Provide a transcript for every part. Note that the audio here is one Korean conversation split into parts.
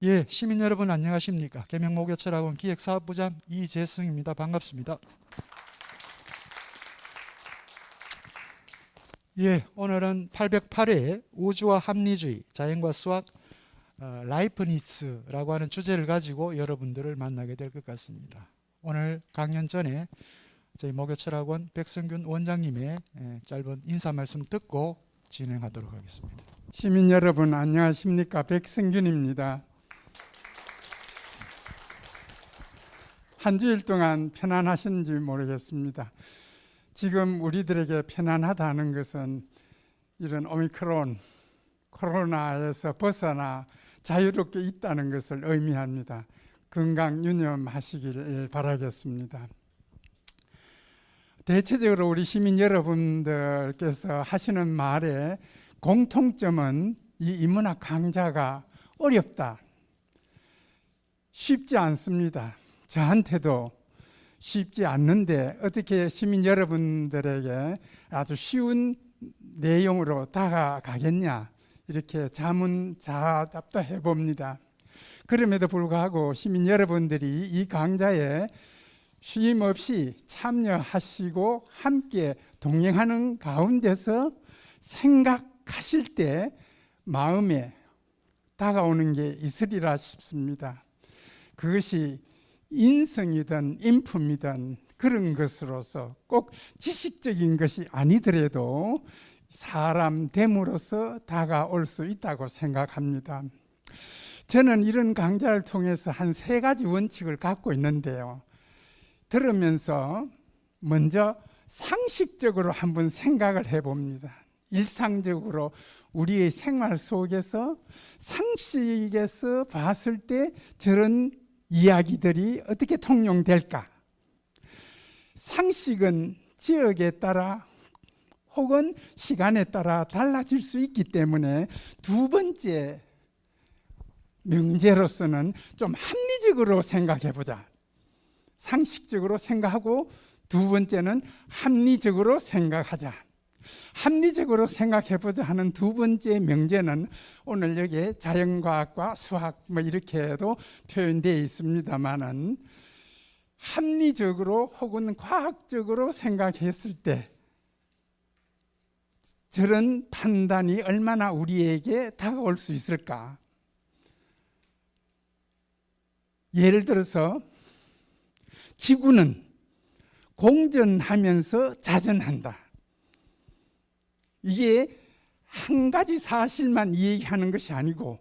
예, 시민 여러분 안녕하십니까? 계명목요철학원 기획사업부장 이재승입니다. 반갑습니다. 예, 오늘은 808회 우주와 합리주의, 자연과 수학, 라이프니츠라고 하는 주제를 가지고 여러분들을 만나게 될 것 같습니다. 오늘 강연 전에 저희 목요철학원 백성균 원장님의 짧은 인사 말씀 듣고 진행하도록 하겠습니다. 시민 여러분 안녕하십니까? 백승균입니다. 한 주일 동안 편안하신지 모르겠습니다. 지금 우리들에게 편안하다는 것은 이런 오미크론 코로나에서 벗어나 자유롭게 있다는 것을 의미합니다. 건강 유념하시길 바라겠습니다. 대체적으로 우리 시민 여러분들께서 하시는 말에 공통점은 이 인문학 강좌가 어렵다, 쉽지 않습니다. 저한테도 쉽지 않는데 어떻게 시민 여러분들에게 아주 쉬운 내용으로 다가가겠냐, 이렇게 자문자답도 해봅니다. 그럼에도 불구하고 시민 여러분들이 이 강좌에 쉼 없이 참여하시고 함께 동행하는 가운데서 생각하실 때 마음에 다가오는 게 있으리라 싶습니다. 그것이 인성이든 인품이든 그런 것으로서 꼭 지식적인 것이 아니더라도 사람 됨으로써 다가올 수 있다고 생각합니다. 저는 이런 강좌를 통해서 한 3가지 원칙을 갖고 있는데요. 들으면서 먼저 상식적으로 한번 생각을 해봅니다. 일상적으로 우리의 생활 속에서 상식에서 봤을 때 저런 이야기들이 어떻게 통용될까? 상식은 지역에 따라 혹은 시간에 따라 달라질 수 있기 때문에 두 번째 명제로서는 좀 합리적으로 생각해 보자. 상식적으로 생각하고 두 번째는 합리적으로 생각하자. 합리적으로 생각해 보자 하는 두 번째 명제는 오늘 여기에 자연과학과 수학 이렇게도 표현되어 있습니다만은, 합리적으로 혹은 과학적으로 생각했을 때 저런 판단이 얼마나 우리에게 다가올 수 있을까? 예를 들어서 지구는 공전하면서 자전한다. 이게 한 가지 사실만 얘기하는 것이 아니고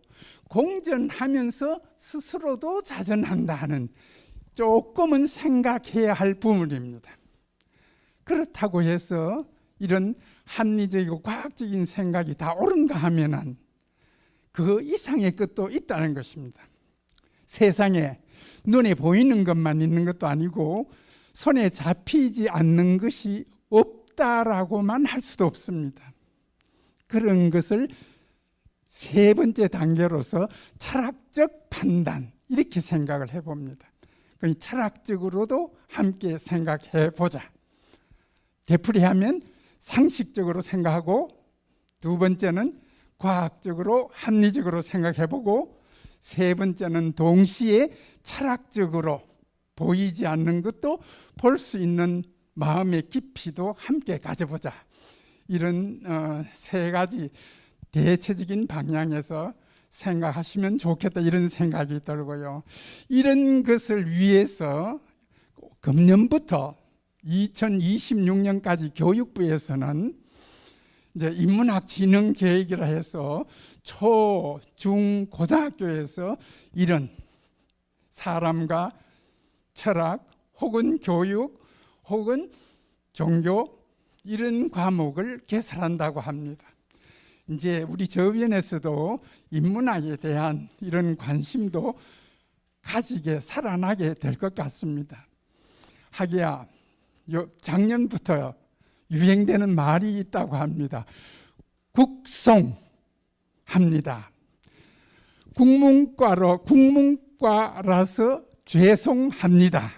공전하면서 스스로도 자전한다 하는 조금은 생각해야 할 부분입니다. 그렇다고 해서 이런 합리적이고 과학적인 생각이 다 옳은가 하면은 그 이상의 것도 있다는 것입니다. 세상에 눈에 보이는 것만 있는 것도 아니고 손에 잡히지 않는 것이 없다라고만 할 수도 없습니다. 그런 것을 3번째 단계로서 철학적 판단, 이렇게 생각을 해봅니다. 철학적으로도 함께 생각해 보자. 되풀이하면 상식적으로 생각하고, 두 번째는 과학적으로 합리적으로 생각해 보고, 3번째는 동시에 철학적으로 보이지 않는 것도 볼 수 있는 마음의 깊이도 함께 가져보자. 이런 3가지 대체적인 방향에서 생각하시면 좋겠다, 이런 생각이 들고요. 이런 것을 위해서 금년부터 2026년까지 교육부에서는 이제 인문학 진흥 계획이라 해서 초, 중, 고등학교에서 이런 사람과 철학 혹은 교육 혹은 종교, 이런 과목을 개설한다고 합니다. 이제 우리 저변에서도 인문학에 대한 이런 관심도 가지게 살아나게 될 것 같습니다. 하기야 작년부터 유행되는 말이 있다고 합니다. 국송합니다. 국문과라서 죄송합니다.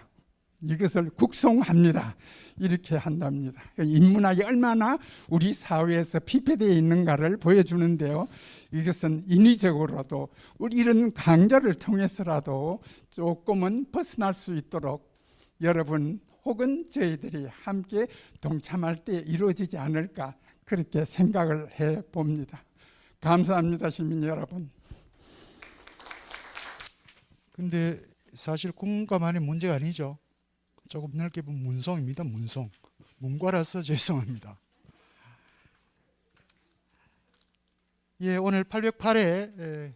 이것을 국송합니다. 이렇게 한답니다. 인문학이 얼마나 우리 사회에서 피폐되어 있는가를 보여주는데요. 이것은 인위적으로도 우리 이런 강좌를 통해서라도 조금은 벗어날 수 있도록 여러분 혹은 저희들이 함께 동참할 때 이루어지지 않을까 그렇게 생각을 해봅니다. 감사합니다, 시민 여러분. 근데 사실 국문과만의 문제가 아니죠. 조금 넓게 보면 문송입니다. 문송. 문과라서 죄송합니다. 예, 오늘 808회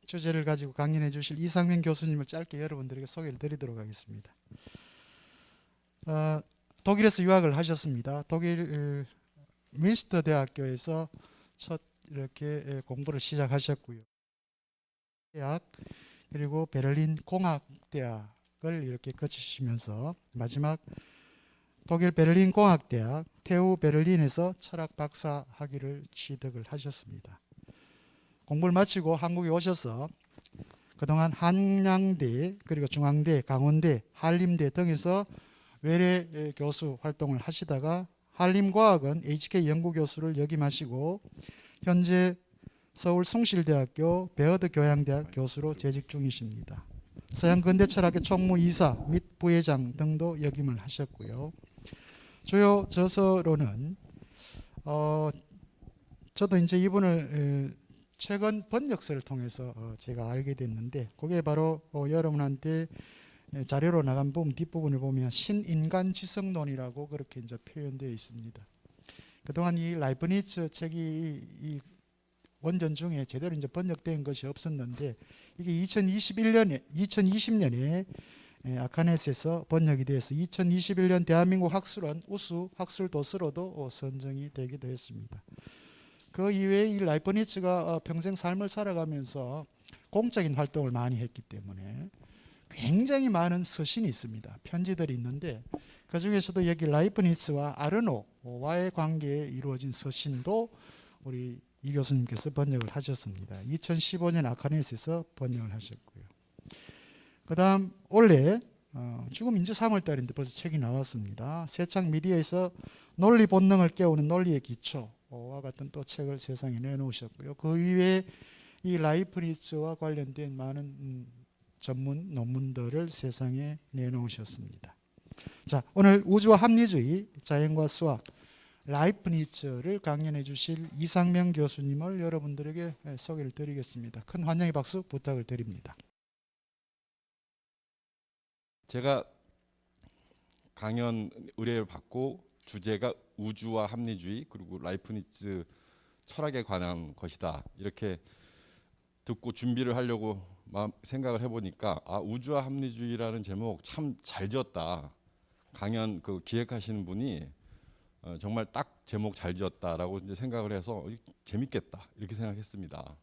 주제를 가지고 강연해 주실 이상민 교수님을 짧게 여러분들에게 소개를 드리도록 하겠습니다. 독일에서 유학을 하셨습니다. 독일 민스터 대학교에서 첫 이렇게 공부를 시작하셨고요. 대학 그리고 베를린 공학대학을 이렇게 거치시면서 마지막 독일 베를린 공학대학 TU 베를린에서 철학 박사 학위를 취득을 하셨습니다. 공부를 마치고 한국에 오셔서 그동안 한양대 그리고 중앙대, 강원대, 한림대 등에서 외래 교수 활동을 하시다가 한림과학은 HK 연구교수를 역임하시고 현재 서울 숭실대학교 베어드 교양대학 교수로 재직 중이십니다. 서양근대철학회 총무이사 및 부회장 등도 역임을 하셨고요. 주요 저서로는 저도 이제 이분을 최근 번역서를 통해서 제가 알게 됐는데 그게 바로 여러분한테 자료로 나간 부분 뒷부분을 보면 신인간 지성론이라고 그렇게 이제 표현되어 있습니다. 그동안 이 라이프니츠 책이 이 원전 중에 제대로 이제 번역된 것이 없었는데 이게 2020년에 아카네스에서 번역이 돼서 2021년 대한민국 학술원 우수 학술 도서로도 선정이 되기도 했습니다. 그 이외에 이 라이프니츠가 평생 삶을 살아가면서 공적인 활동을 많이 했기 때문에 굉장히 많은 서신이 있습니다. 편지들이 있는데 그 중에서도 여기 라이프니츠와 아르노와의 관계에 이루어진 서신도 우리 이 교수님께서 번역을 하셨습니다. 2015년 아카네스에서 번역을 하셨고요. 그 다음 올해 지금 이제 3월 달인데 벌써 책이 나왔습니다. 세창 미디어에서 논리 본능을 깨우는 논리의 기초와 같은 또 책을 세상에 내놓으셨고요. 그 이외에 이 라이프니츠와 관련된 많은 전문 논문들을 세상에 내놓으셨습니다. 자, 오늘 우주와 합리주의, 자연과 수학, 라이프니츠를 강연해 주실 이상명 교수님을 여러분들에게 소개를 드리겠습니다. 큰 환영의 박수 부탁을 드립니다. 제가 강연 의뢰를 받고 주제가 우주와 합리주의 그리고 라이프니츠 철학에 관한 것이다 이렇게 듣고 준비를 하려고 생각을 해보니까 우주와 합리주의라는 제목 참 잘 지었다. 강연 그 기획하시는 분이 정말 딱 제목 잘 지었다라고 이제 생각을 해서 재밌겠다 이렇게 생각했습니다.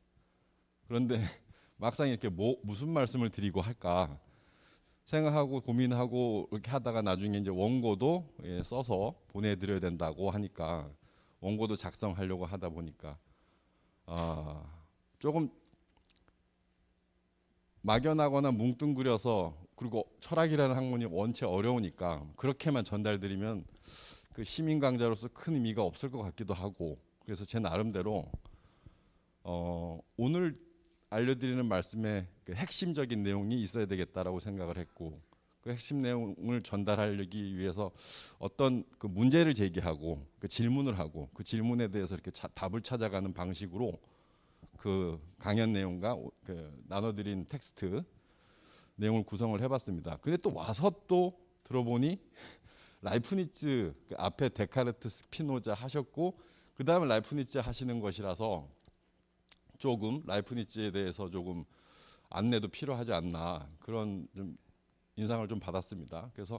그런데 막상 이렇게 무슨 말씀을 드리고 할까 생각하고 고민하고 이렇게 하다가 나중에 이제 원고도 써서 보내드려야 된다고 하니까 원고도 작성하려고 하다 보니까 조금 막연하거나 뭉뚱그려서 그리고 철학이라는 학문이 원체 어려우니까 그렇게만 전달드리면 그 시민 강좌로서 큰 의미가 없을 것 같기도 하고 그래서 제 나름대로 오늘 알려드리는 말씀에 그 핵심적인 내용이 있어야 되겠다라고 생각을 했고 그 핵심 내용을 전달하기 위해서 어떤 그 문제를 제기하고 그 질문을 하고 그 질문에 대해서 이렇게 답을 찾아가는 방식으로 그 강연 내용과 그 나눠드린 텍스트 내용을 구성을 해봤습니다. 근데 또 와서 또 들어보니 라이프니츠 그 앞에 데카르트, 스피노자 하셨고 그 다음에 라이프니츠 하시는 것이라서 조금 라이프니츠에 대해서 조금 안내도 필요하지 않나 그런 좀 인상을 좀 받았습니다. 그래서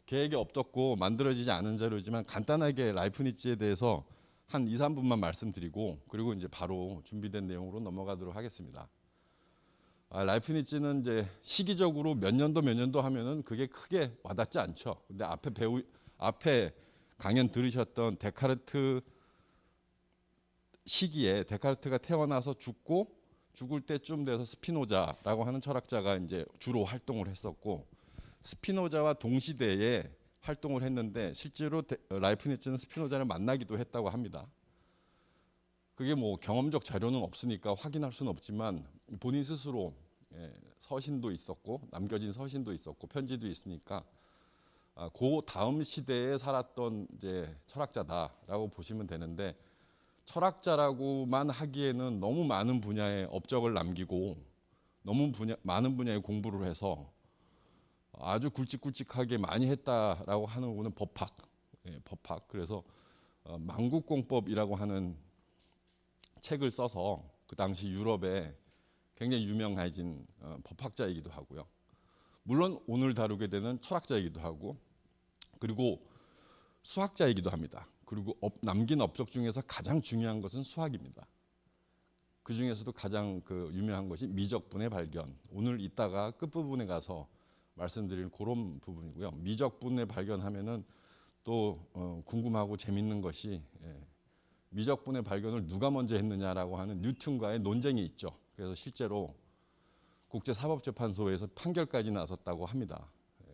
계획이 없었고 만들어지지 않은 자료지만 간단하게 라이프니츠에 대해서 한 2, 3분만 말씀드리고 그리고 이제 바로 준비된 내용으로 넘어가도록 하겠습니다. 라이프니츠는 이제 시기적으로 몇 년도 하면은 그게 크게 와닿지 않죠. 근데 앞에 강연 들으셨던 데카르트 시기에 데카르트가 태어나서 죽을 때쯤 돼서 스피노자라고 하는 철학자가 이제 주로 활동을 했었고 스피노자와 동시대에 활동을 했는데 실제로 라이프니츠는 스피노자를 만나기도 했다고 합니다. 그게 뭐 경험적 자료는 없으니까 확인할 수는 없지만 본인 스스로 서신도 있었고 남겨진 서신도 있었고 편지도 있으니까 그 다음 시대에 살았던 이제 철학자다라고 보시면 되는데, 철학자라고만 하기에는 너무 많은 분야의 업적을 남기고 너무 많은 분야의 공부를 해서 아주 굵직굵직하게 많이 했다라고 하는 거는 법학. 법학. 그래서 만국공법이라고 하는 책을 써서 그 당시 유럽에 굉장히 유명해진 법학자이기도 하고요. 물론 오늘 다루게 되는 철학자이기도 하고, 그리고 수학자이기도 합니다. 그리고 남긴 업적 중에서 가장 중요한 것은 수학입니다. 그 중에서도 가장 유명한 것이 미적분의 발견. 오늘 이따가 끝부분에 가서 말씀드릴 그런 부분이고요. 미적분의 발견하면은 또 궁금하고 재밌는 것이 미적분의 발견을 누가 먼저 했느냐라고 하는 뉴턴과의 논쟁이 있죠. 그래서 실제로 국제사법재판소에서 판결까지 나섰다고 합니다.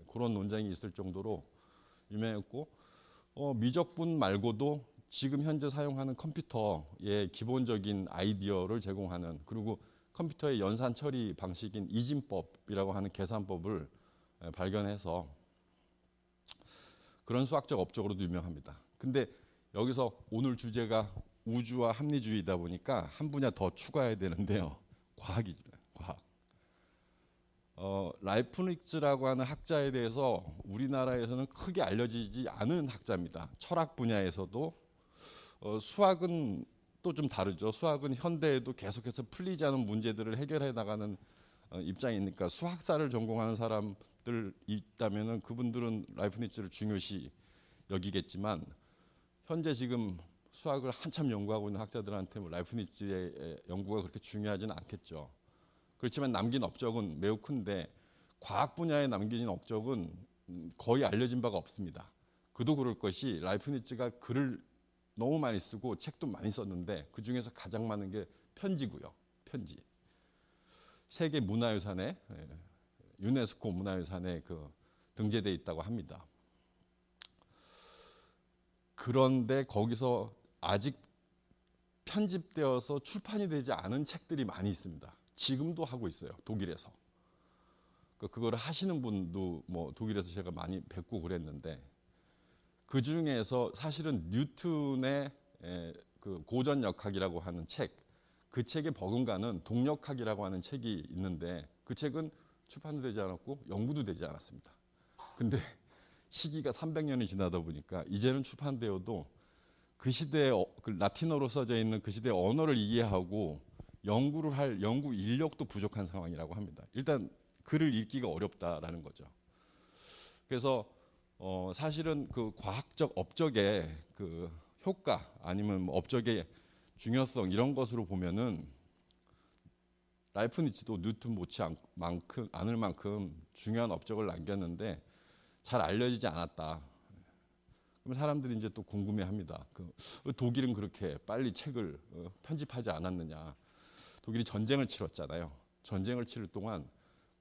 그런 논쟁이 있을 정도로 유명했고, 미적분 말고도 지금 현재 사용하는 컴퓨터의 기본적인 아이디어를 제공하는, 그리고 컴퓨터의 연산 처리 방식인 이진법이라고 하는 계산법을 발견해서 그런 수학적 업적으로도 유명합니다. 근데 여기서 오늘 주제가 우주와 합리주의이다 보니까 한 분야 더 추가해야 되는데요. 과학이죠. 과학. 라이프니츠라고 하는 학자에 대해서 우리나라에서는 크게 알려지지 않은 학자입니다. 철학 분야에서도 수학은 또 좀 다르죠. 수학은 현대에도 계속해서 풀리지 않은 문제들을 해결해 나가는 입장이니까 수학사를 전공하는 사람들 있다면은 그분들은 라이프니츠를 중요시 여기겠지만, 현재 지금 수학을 한참 연구하고 있는 학자들한테 뭐 라이프니츠의 연구가 그렇게 중요하지는 않겠죠. 그렇지만 남긴 업적은 매우 큰데, 과학 분야에 남긴 업적은 거의 알려진 바가 없습니다. 그도 그럴 것이 라이프니츠가 글을 너무 많이 쓰고 책도 많이 썼는데 그 중에서 가장 많은 게 편지고요. 편지. 세계 문화유산에, 유네스코 문화유산에 등재되어 있다고 합니다. 그런데 거기서 아직 편집되어서 출판이 되지 않은 책들이 많이 있습니다. 지금도 하고 있어요. 독일에서. 그거를 하시는 분도 뭐 독일에서 제가 많이 뵙고 그랬는데, 그 중에서 사실은 뉴턴의 그 고전역학이라고 하는 책, 그 책에 버금가는 동역학이라고 하는 책이 있는데 그 책은 출판도 되지 않았고 연구도 되지 않았습니다. 근데 시기가 300년이 지나다 보니까 이제는 출판되어도 그 시대에 그 라틴어로 써져 있는 그 시대의 언어를 이해하고 연구를 할 연구 인력도 부족한 상황이라고 합니다. 일단 글을 읽기가 어렵다라는 거죠. 그래서 사실은 그 과학적 업적의 그 효과 아니면 뭐 업적의 중요성 이런 것으로 보면은 라이프니츠도 뉴턴 못지 않을 만큼 중요한 업적을 남겼는데 잘 알려지지 않았다. 그럼 사람들이 이제 또 궁금해합니다. 독일은 그렇게 빨리 책을 편집하지 않았느냐? 독일이 전쟁을 치렀잖아요. 전쟁을 치를 동안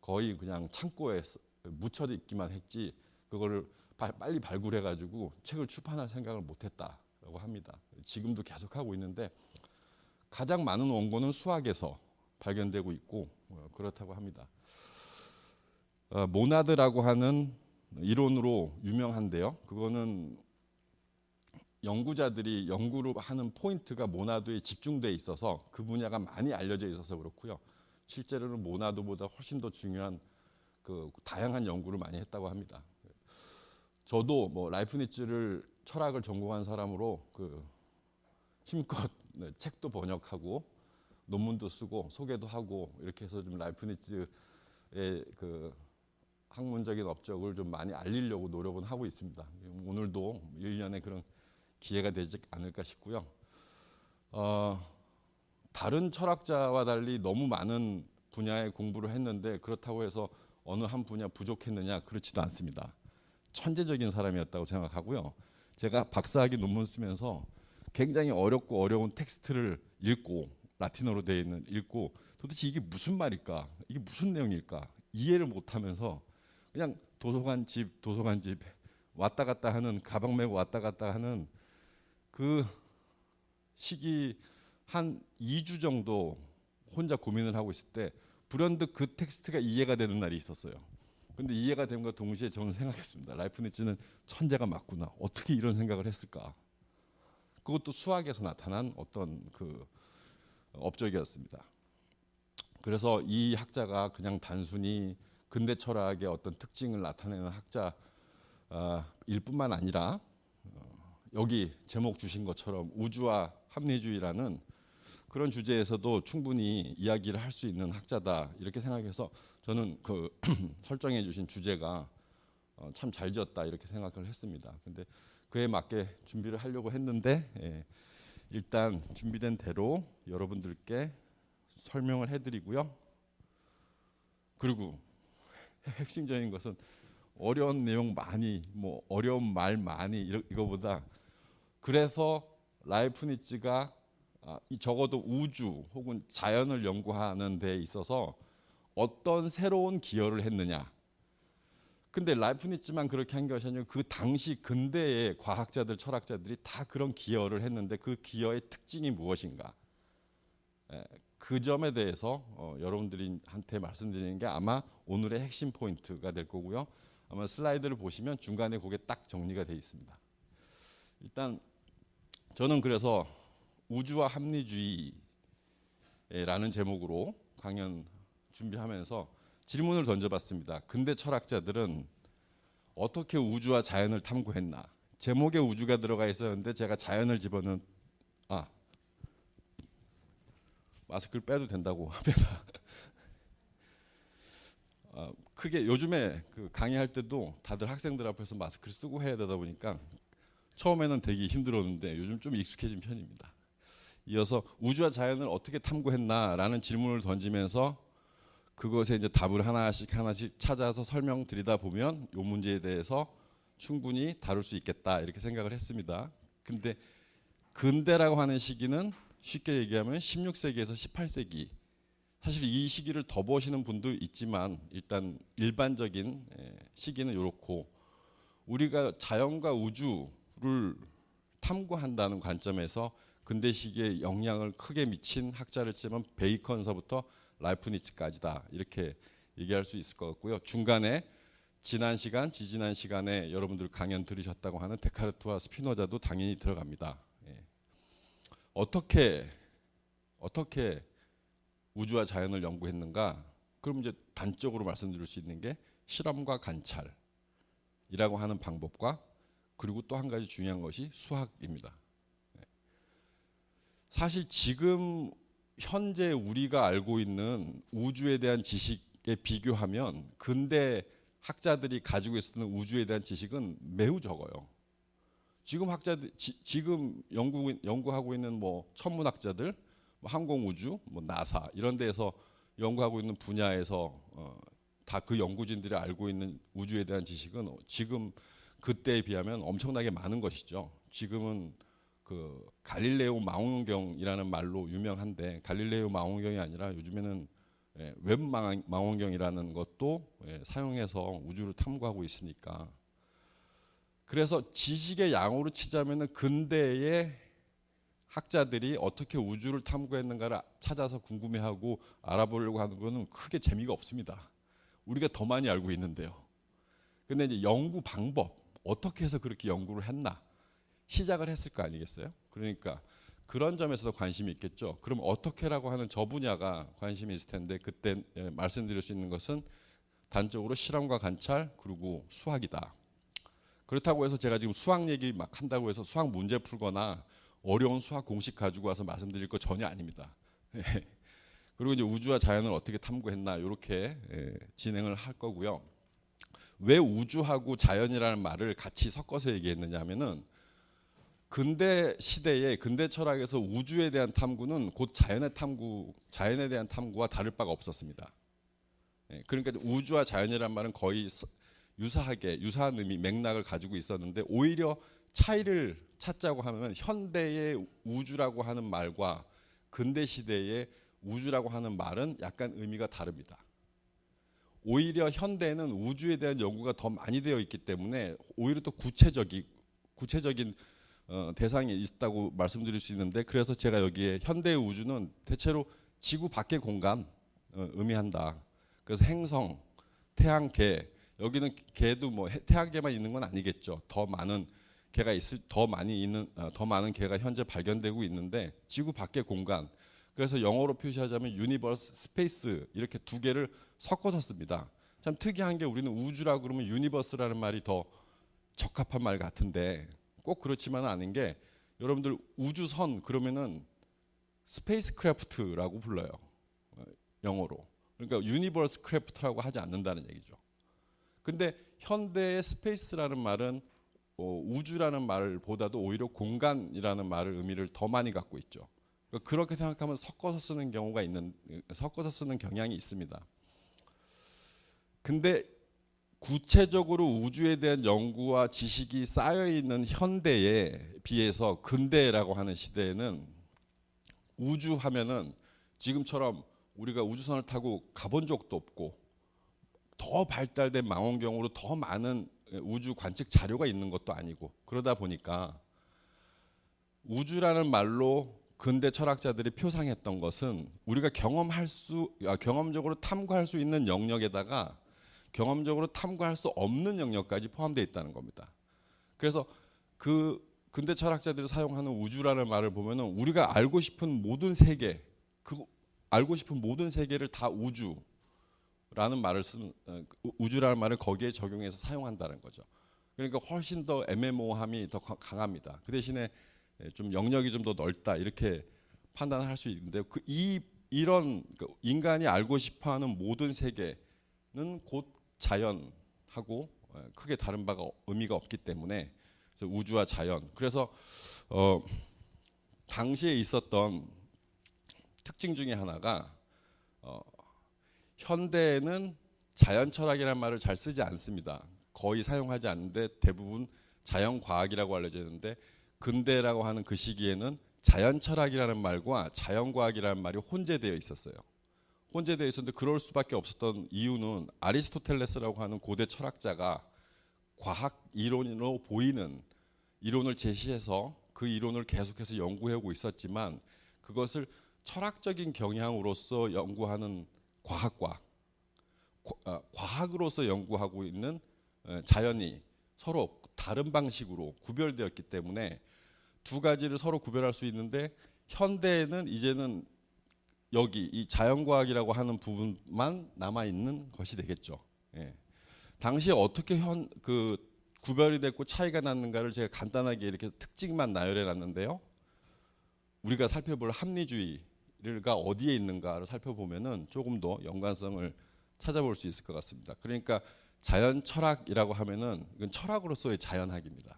거의 그냥 창고에 묻혀 있기만 했지 그거를 빨리 발굴해가지고 책을 출판할 생각을 못했다라고 합니다. 지금도 계속하고 있는데 가장 많은 원고는 수학에서 발견되고 있고 그렇다고 합니다. 모나드라고 하는 이론으로 유명한데요. 그거는 연구자들이 연구를 하는 포인트가 모나드에 집중돼 있어서 그 분야가 많이 알려져 있어서 그렇고요. 실제로는 모나드보다 훨씬 더 중요한 그 다양한 연구를 많이 했다고 합니다. 저도 뭐 라이프니츠를 철학을 전공한 사람으로 힘껏 책도 번역하고 논문도 쓰고 소개도 하고 이렇게 해서 좀 라이프니츠의 그 학문적인 업적을 좀 많이 알리려고 노력은 하고 있습니다. 오늘도 일련의 그런 기회가 되지 않을까 싶고요. 다른 철학자와 달리 너무 많은 분야의 공부를 했는데 그렇다고 해서 어느 한 분야 부족했느냐, 그렇지도 않습니다. 천재적인 사람이었다고 생각하고요. 제가 박사학위 논문 쓰면서 굉장히 어렵고 어려운 텍스트를 읽고 라틴어로 되어 있는 읽고 도대체 이게 무슨 말일까, 이게 무슨 내용일까 이해를 못하면서 그냥 도서관집 왔다 갔다 하는, 가방 메고 왔다 갔다 하는 그 시기 한 2주 정도 혼자 고민을 하고 있을 때 불현듯 그 텍스트가 이해가 되는 날이 있었어요. 근데 이해가 됨과 동시에 저는 생각했습니다. 라이프니츠는 천재가 맞구나. 어떻게 이런 생각을 했을까? 그것도 수학에서 나타난 어떤 그 업적이었습니다. 그래서 이 학자가 그냥 단순히 근대 철학의 어떤 특징을 나타내는 학자일 뿐만 아니라 여기 제목 주신 것처럼 우주와 합리주의라는 그런 주제에서도 충분히 이야기를 할 수 있는 학자다 이렇게 생각해서 저는 그 설정해 주신 주제가 참 잘 지었다 이렇게 생각을 했습니다. 근데 그에 맞게 준비를 하려고 했는데 일단 준비된 대로 여러분들께 설명을 해드리고요. 그리고 핵심적인 것은 어려운 내용 많이, 뭐 어려운 말 많이 이거보다 그래서 라이프니츠가 적어도 우주 혹은 자연을 연구하는 데 있어서 어떤 새로운 기여를 했느냐. 근데 라이프니츠만 그렇게 한 것이 아니고 그 당시 근대의 과학자들, 철학자들이 다 그런 기여를 했는데 그 기여의 특징이 무엇인가. 그 점에 대해서 여러분들한테 말씀드리는 게 아마 오늘의 핵심 포인트가 될 거고요. 아마 슬라이드를 보시면 중간에 그게 딱 정리가 되어 있습니다. 일단 저는 그래서 우주와 합리주의라는 제목으로 강연 준비하면서 질문을 던져봤습니다. 근대 철학자들은 어떻게 우주와 자연을 탐구했나? 제목에 우주가 들어가 있었는데 제가 자연을 집어넣은 마스크를 빼도 된다고 합니다. 크게 요즘에 그 강의할 때도 다들 학생들 앞에서 마스크를 쓰고 해야 되다 보니까 처음에는 되게 힘들었는데 요즘 좀 익숙해진 편입니다. 이어서 우주와 자연을 어떻게 탐구했나라는 질문을 던지면서 그것에 이제 답을 하나씩 찾아서 설명드리다 보면 이 문제에 대해서 충분히 다룰 수 있겠다 이렇게 생각을 했습니다. 근데 근대라고 하는 시기는 쉽게 얘기하면 16세기에서 18세기. 사실 이 시기를 더 보시는 분도 있지만 일단 일반적인 시기는 이렇고 우리가 자연과 우주를 탐구한다는 관점에서 근대 시기에 영향을 크게 미친 학자를 치면 베이컨서부터 라이프니츠까지다 이렇게 얘기할 수 있을 것 같고요. 중간에 지지난 시간에 여러분들 강연 들으셨다고 하는 데카르트와 스피노자도 당연히 들어갑니다. 어떻게 우주와 자연을 연구했는가? 그럼 이제 단적으로 말씀드릴 수 있는 게 실험과 관찰이라고 하는 방법과 그리고 또 한 가지 중요한 것이 수학입니다. 사실 지금 현재 우리가 알고 있는 우주에 대한 지식에 비교하면 근대 학자들이 가지고 있었던 우주에 대한 지식은 매우 적어요. 지금 학자들 지금 연구하고 있는 뭐 천문학자들, 뭐 항공우주, 뭐 나사 이런 데에서 연구하고 있는 분야에서 다 그 연구진들이 알고 있는 우주에 대한 지식은 지금 그때에 비하면 엄청나게 많은 것이죠. 지금은 그 갈릴레오 망원경이라는 말로 유명한데 갈릴레오 망원경이 아니라 요즘에는 웹 망원경이라는 것도 사용해서 우주를 탐구하고 있으니까. 그래서 지식의 양으로 치자면은 근대의 학자들이 어떻게 우주를 탐구했는가를 찾아서 궁금해하고 알아보려고 하는 것은 크게 재미가 없습니다. 우리가 더 많이 알고 있는데요. 근데 이제 연구 방법 어떻게 해서 그렇게 연구를 했나 시작을 했을 거 아니겠어요? 그러니까 그런 점에서도 관심이 있겠죠. 그럼 어떻게라고 하는 저 분야가 관심이 있을 텐데 그때 말씀드릴 수 있는 것은 단적으로 실험과 관찰 그리고 수학이다. 그렇다고 해서 제가 지금 수학 얘기 막 한다고 해서 수학 문제 풀거나 어려운 수학 공식 가지고 와서 말씀드릴 거 전혀 아닙니다. 그리고 이제 우주와 자연을 어떻게 탐구했나 이렇게 진행을 할 거고요. 왜 우주하고 자연이라는 말을 같이 섞어서 얘기했느냐 하면은 근대 시대에 근대 철학에서 우주에 대한 탐구는 곧 자연에 대한 탐구와 다를 바가 없었습니다. 그러니까 우주와 자연이라는 말은 거의 유사한 의미 맥락을 가지고 있었는데 오히려 차이를 찾자고 하면 현대의 우주라고 하는 말과 근대 시대의 우주라고 하는 말은 약간 의미가 다릅니다. 오히려 현대에는 우주에 대한 연구가 더 많이 되어 있기 때문에 오히려 또 구체적인 대상이 있다고 말씀드릴 수 있는데, 그래서 제가 여기에 현대의 우주는 대체로 지구 밖의 공간 의미한다. 그래서 행성, 태양계, 여기는 개도 뭐 태양계만 있는 건 아니겠죠. 더 많은 개가 더 많은 개가 현재 발견되고 있는데 지구 밖의 공간. 그래서 영어로 표시하자면 유니버스, 스페이스 이렇게 두 개를 섞어서 씁니다. 참 특이한 게 우리는 우주라 그러면 유니버스라는 말이 더 적합한 말 같은데 꼭 그렇지만은 않은 게, 여러분들 우주선 그러면은 스페이스 크래프트라고 불러요. 영어로. 그러니까 유니버스 크래프트라고 하지 않는다는 얘기죠. 근데 현대의 스페이스라는 말은 우주라는 말보다도 오히려 공간이라는 말을 의미를 더 많이 갖고 있죠. 그러니까 그렇게 생각하면 섞어서 쓰는 경향이 있습니다. 근데 구체적으로 우주에 대한 연구와 지식이 쌓여 있는 현대에 비해서 근대라고 하는 시대에는 우주 하면은 지금처럼 우리가 우주선을 타고 가본 적도 없고 더 발달된 망원경으로 더 많은 우주 관측 자료가 있는 것도 아니고, 그러다 보니까 우주라는 말로 근대 철학자들이 표상했던 것은 우리가 경험적으로 탐구할 수 있는 영역에다가 경험적으로 탐구할 수 없는 영역까지 포함되어 있다는 겁니다. 그래서 그 근대 철학자들이 사용하는 우주라는 말을 보면은 우리가 알고 싶은 모든 세계, 알고 싶은 모든 세계를 다 우주라는 말을 거기에 적용해서 사용한다는 거죠. 그러니까 훨씬 더 애매모호함이 더 강합니다. 그 대신에 좀 영역이 좀 더 넓다 이렇게 판단할 수 있는데, 이런 인간이 알고 싶어하는 모든 세계는 곧 자연하고 크게 다른 바가 의미가 없기 때문에 우주와 자연. 그래서 당시에 있었던 특징 중에 하나가 현대에는 자연 철학이라는 말을 잘 쓰지 않습니다. 거의 사용하지 않는데 대부분 자연 과학이라고 알려져 있는데, 근대라고 하는 그 시기에는 자연 철학이라는 말과 자연 과학이라는 말이 혼재되어 있었어요. 혼재되어 있었는데 그럴 수밖에 없었던 이유는 아리스토텔레스라고 하는 고대 철학자가 과학 이론으로 보이는 이론을 제시해서 그 이론을 계속해서 연구하고 있었지만, 그것을 철학적인 경향으로서 연구하는 과학과 과학으로서 연구하고 있는 자연이 서로 다른 방식으로 구별되었기 때문에 두 가지를 서로 구별할 수 있는데, 현대에는 이제는 여기 이 자연과학이라고 하는 부분만 남아 있는 것이 되겠죠. 예. 당시에 어떻게 구별이 됐고 차이가 났는가를 제가 간단하게 이렇게 특징만 나열해 놨는데요. 우리가 살펴볼 합리주의가 어디에 있는가를 살펴보면은 조금 더 연관성을 찾아볼 수 있을 것 같습니다. 그러니까 자연 철학이라고 하면은 이건 철학으로서의 자연학입니다.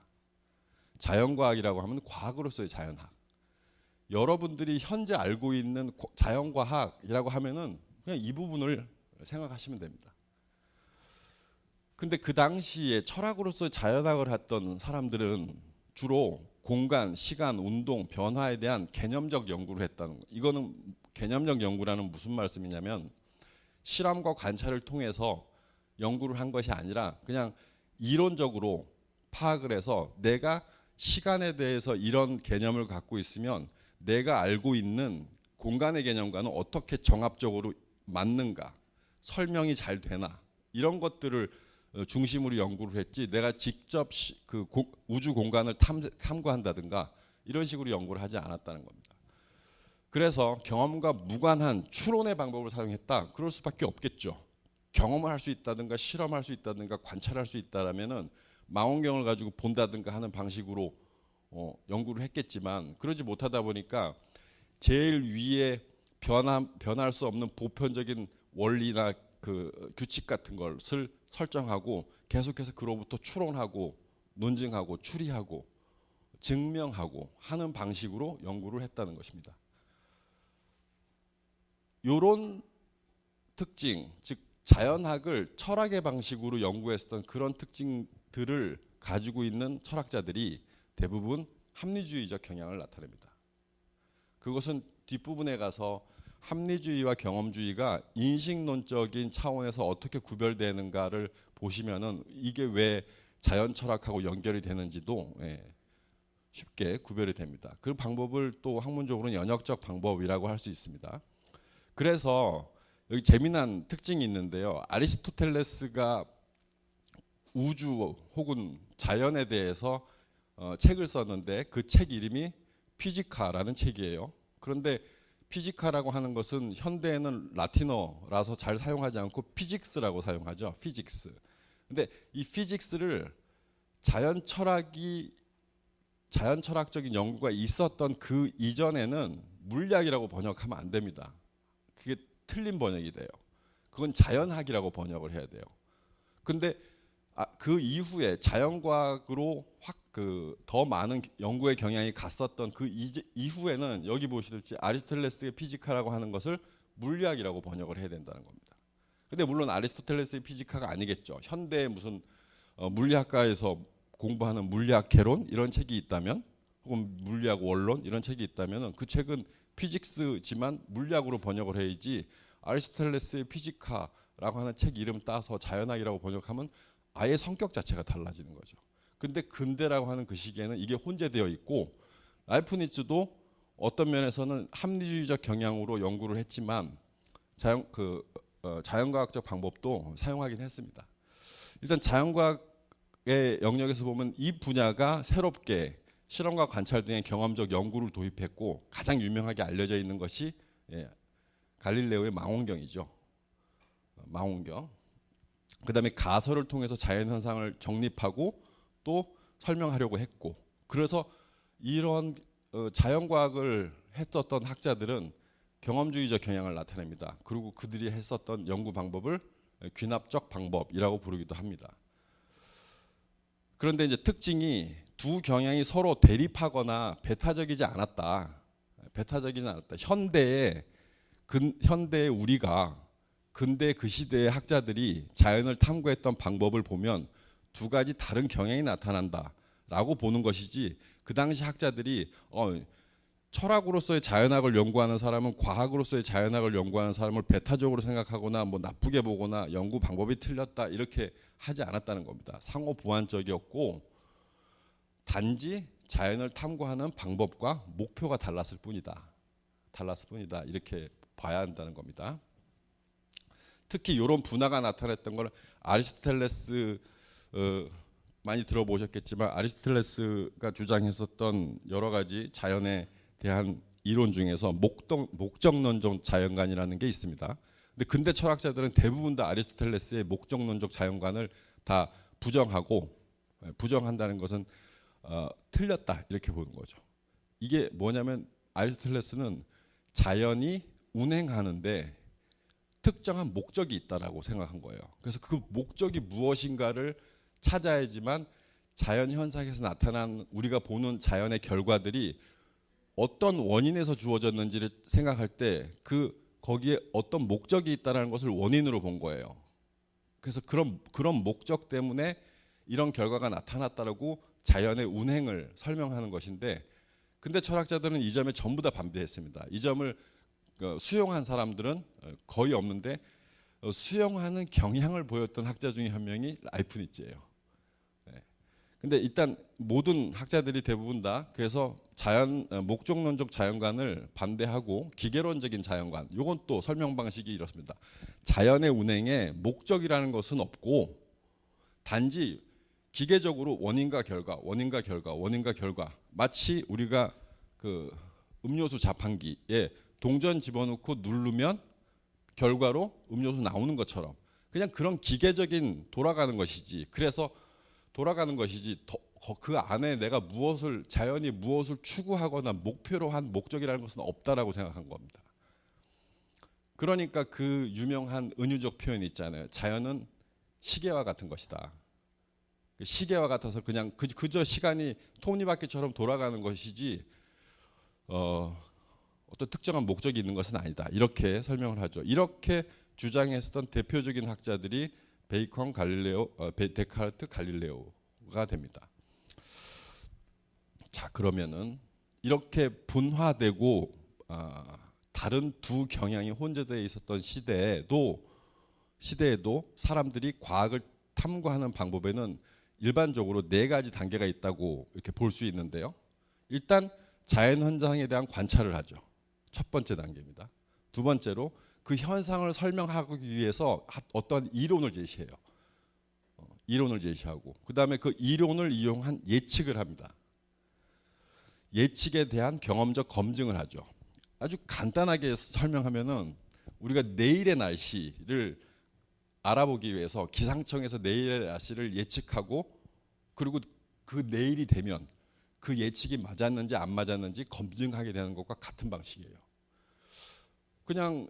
자연과학이라고 하면 과학으로서의 자연학. 여러분들이 현재 알고 있는 자연과학이라고 하면은 그냥 이 부분을 생각하시면 됩니다. 근데 그 당시에 철학으로서 자연학을 했던 사람들은 주로 공간, 시간, 운동, 변화에 대한 개념적 연구를 했다는 거예요. 이거는 개념적 연구라는 무슨 말씀이냐면, 실험과 관찰을 통해서 연구를 한 것이 아니라 그냥 이론적으로 파악을 해서 내가 시간에 대해서 이런 개념을 갖고 있으면 내가 알고 있는 공간의 개념과는 어떻게 정합적으로 맞는가, 설명이 잘 되나, 이런 것들을 중심으로 연구를 했지, 내가 직접 우주 공간을 탐구한다든가 이런 식으로 연구를 하지 않았다는 겁니다. 그래서 경험과 무관한 추론의 방법을 사용했다. 그럴 수밖에 없겠죠. 경험을 할 수 있다든가 실험할 수 있다든가 관찰할 수 있다라면은 망원경을 가지고 본다든가 하는 방식으로 연구를 했겠지만, 그러지 못하다 보니까 제일 위에 변할 수 없는 보편적인 원리나 그 규칙 같은 것을 설정하고 계속해서 그로부터 추론하고 논증하고 추리하고 증명하고 하는 방식으로 연구를 했다는 것입니다. 이런 특징, 즉 자연학을 철학의 방식으로 연구했던 그런 특징들을 가지고 있는 철학자들이 대부분 합리주의적 경향을 나타냅니다. 그것은 뒷부분에 가서 합리주의와 경험주의가 인식론적인 차원에서 어떻게 구별되는가를 보시면은 이게 왜 자연 철학하고 연결이 되는지도 쉽게 구별이 됩니다. 그 방법을 또 학문적으로는 연역적 방법이라고 할 수 있습니다. 그래서 여기 재미난 특징이 있는데요. 아리스토텔레스가 우주 혹은 자연에 대해서 책을 썼는데 그 책 이름이 피지카라는 책이에요. 그런데 피지카라고 하는 것은 현대에는 라틴어라서 잘 사용하지 않고 피직스라고 사용하죠. 피직스. 근데 이 피직스를 자연 철학적인 연구가 있었던 그 이전에는 물리학이라고 번역하면 안 됩니다. 그게 틀린 번역이 돼요. 그건 자연학이라고 번역을 해야 돼요. 근데 그 이후에 자연과학으로 확 더 많은 연구의 경향이 갔었던 그 이후에는 여기 보시듯이 아리스토텔레스의 피지카라고 하는 것을 물리학이라고 번역을 해야 된다는 겁니다. 근데 물론 아리스토텔레스의 피지카가 아니겠죠. 현대 무슨 물리학과에서 공부하는 물리학 개론 이런 책이 있다면, 혹은 물리학 원론 이런 책이 있다면 그 책은 피직스지만 물리학으로 번역을 해야지, 아리스토텔레스의 피지카라고 하는 책 이름 따서 자연학이라고 번역하면 아예 성격 자체가 달라지는 거죠. 근데 근대라고 하는 그 시기에는 이게 혼재되어 있고, 라이프니츠도 어떤 면에서는 합리주의적 경향으로 연구를 했지만 자연과학적 방법도 사용하긴 했습니다. 일단 자연과학의 영역에서 보면 이 분야가 새롭게 실험과 관찰 등의 경험적 연구를 도입했고, 가장 유명하게 알려져 있는 것이 갈릴레오의 망원경이죠. 망원경. 그다음에 가설을 통해서 자연 현상을 정립하고 또 설명하려고 했고, 그래서 이런 자연과학을 했었던 학자들은 경험주의적 경향을 나타냅니다. 그리고 그들이 했었던 연구 방법을 귀납적 방법이라고 부르기도 합니다. 그런데 이제 특징이 두 경향이 서로 대립하거나 배타적이지 않았다. 현대의 우리가 근대 그 시대의 학자들이 자연을 탐구했던 방법을 보면 두 가지 다른 경향이 나타난다라고 보는 것이지, 그 당시 학자들이 철학으로서의 자연학을 연구하는 사람은 과학으로서의 자연학을 연구하는 사람을 배타적으로 생각하거나 뭐 나쁘게 보거나 연구 방법이 틀렸다 이렇게 하지 않았다는 겁니다. 상호 보완적이었고, 단지 자연을 탐구하는 방법과 목표가 달랐을 뿐이다. 이렇게 봐야 한다는 겁니다. 특히 이런 분화가 나타났던 걸 아리스토텔레스 많이 들어보셨겠지만, 아리스토텔레스가 주장했었던 여러 가지 자연에 대한 이론 중에서 목적론적 자연관이라는 게 있습니다. 근데 근대 철학자들은 대부분 다 아리스토텔레스의 목적론적 자연관을 다 부정한다는 것은 틀렸다 이렇게 보는 거죠. 이게 뭐냐면, 아리스토텔레스는 자연이 운행하는데 특정한 목적이 있다라고 생각한 거예요. 그래서 그 목적이 무엇인가를 찾아야지만 자연 현상에서 나타난 우리가 보는 자연의 결과들이 어떤 원인에서 주어졌는지를 생각할 때 거기에 어떤 목적이 있다는 것을 원인으로 본 거예요. 그래서 그런 목적 때문에 이런 결과가 나타났다라고 자연의 운행을 설명하는 것인데, 근데 철학자들은 이 점에 전부 다 반대했습니다. 이 점을 수용한 사람들은 거의 없는데, 수용하는 경향을 보였던 학자 중에 한 명이 라이프니츠예요. 근데 일단 모든 학자들이 대부분 다 그래서 목적론적 자연관을 반대하고 기계론적인 자연관, 이건 또 설명 방식이 이렇습니다. 자연의 운행에 목적이라는 것은 없고, 단지 기계적으로 원인과 결과, 마치 우리가 그 음료수 자판기에 동전 집어넣고 누르면 결과로 음료수 나오는 것처럼 그냥 그런 기계적인 돌아가는 것이지, 그 안에 내가 자연이 무엇을 추구하거나 목표로 한 목적이라는 것은 없다라고 생각한 겁니다. 그러니까 그 유명한 은유적 표현이 있잖아요. 자연은 시계와 같은 것이다. 시계와 같아서 그냥 그저 시간이 톱니바퀴처럼 돌아가는 것이지 어떤 특정한 목적이 있는 것은 아니다. 이렇게 설명을 하죠. 이렇게 주장했던 대표적인 학자들이 베이컨, 데카르트, 갈릴레오가 됩니다. 자, 그러면은 이렇게 분화되고 다른 두 경향이 혼재되어 있었던 시대에도 사람들이 과학을 탐구하는 방법에는 일반적으로 네 가지 단계가 있다고 이렇게 볼 수 있는데요. 일단 자연 현상에 대한 관찰을 하죠. 첫 번째 단계입니다. 두 번째로 그 현상을 설명하기 위해서 어떤 이론을 제시해요. 이론을 제시하고 그다음에 그 이론을 이용한 예측을 합니다. 예측에 대한 경험적 검증을 하죠. 아주 간단하게 설명하면은 우리가 내일의 날씨를 알아보기 위해서 기상청에서 내일의 날씨를 예측하고 그리고 그 내일이 되면 그 예측이 맞았는지 안 맞았는지 검증하게 되는 것과 같은 방식이에요. 그냥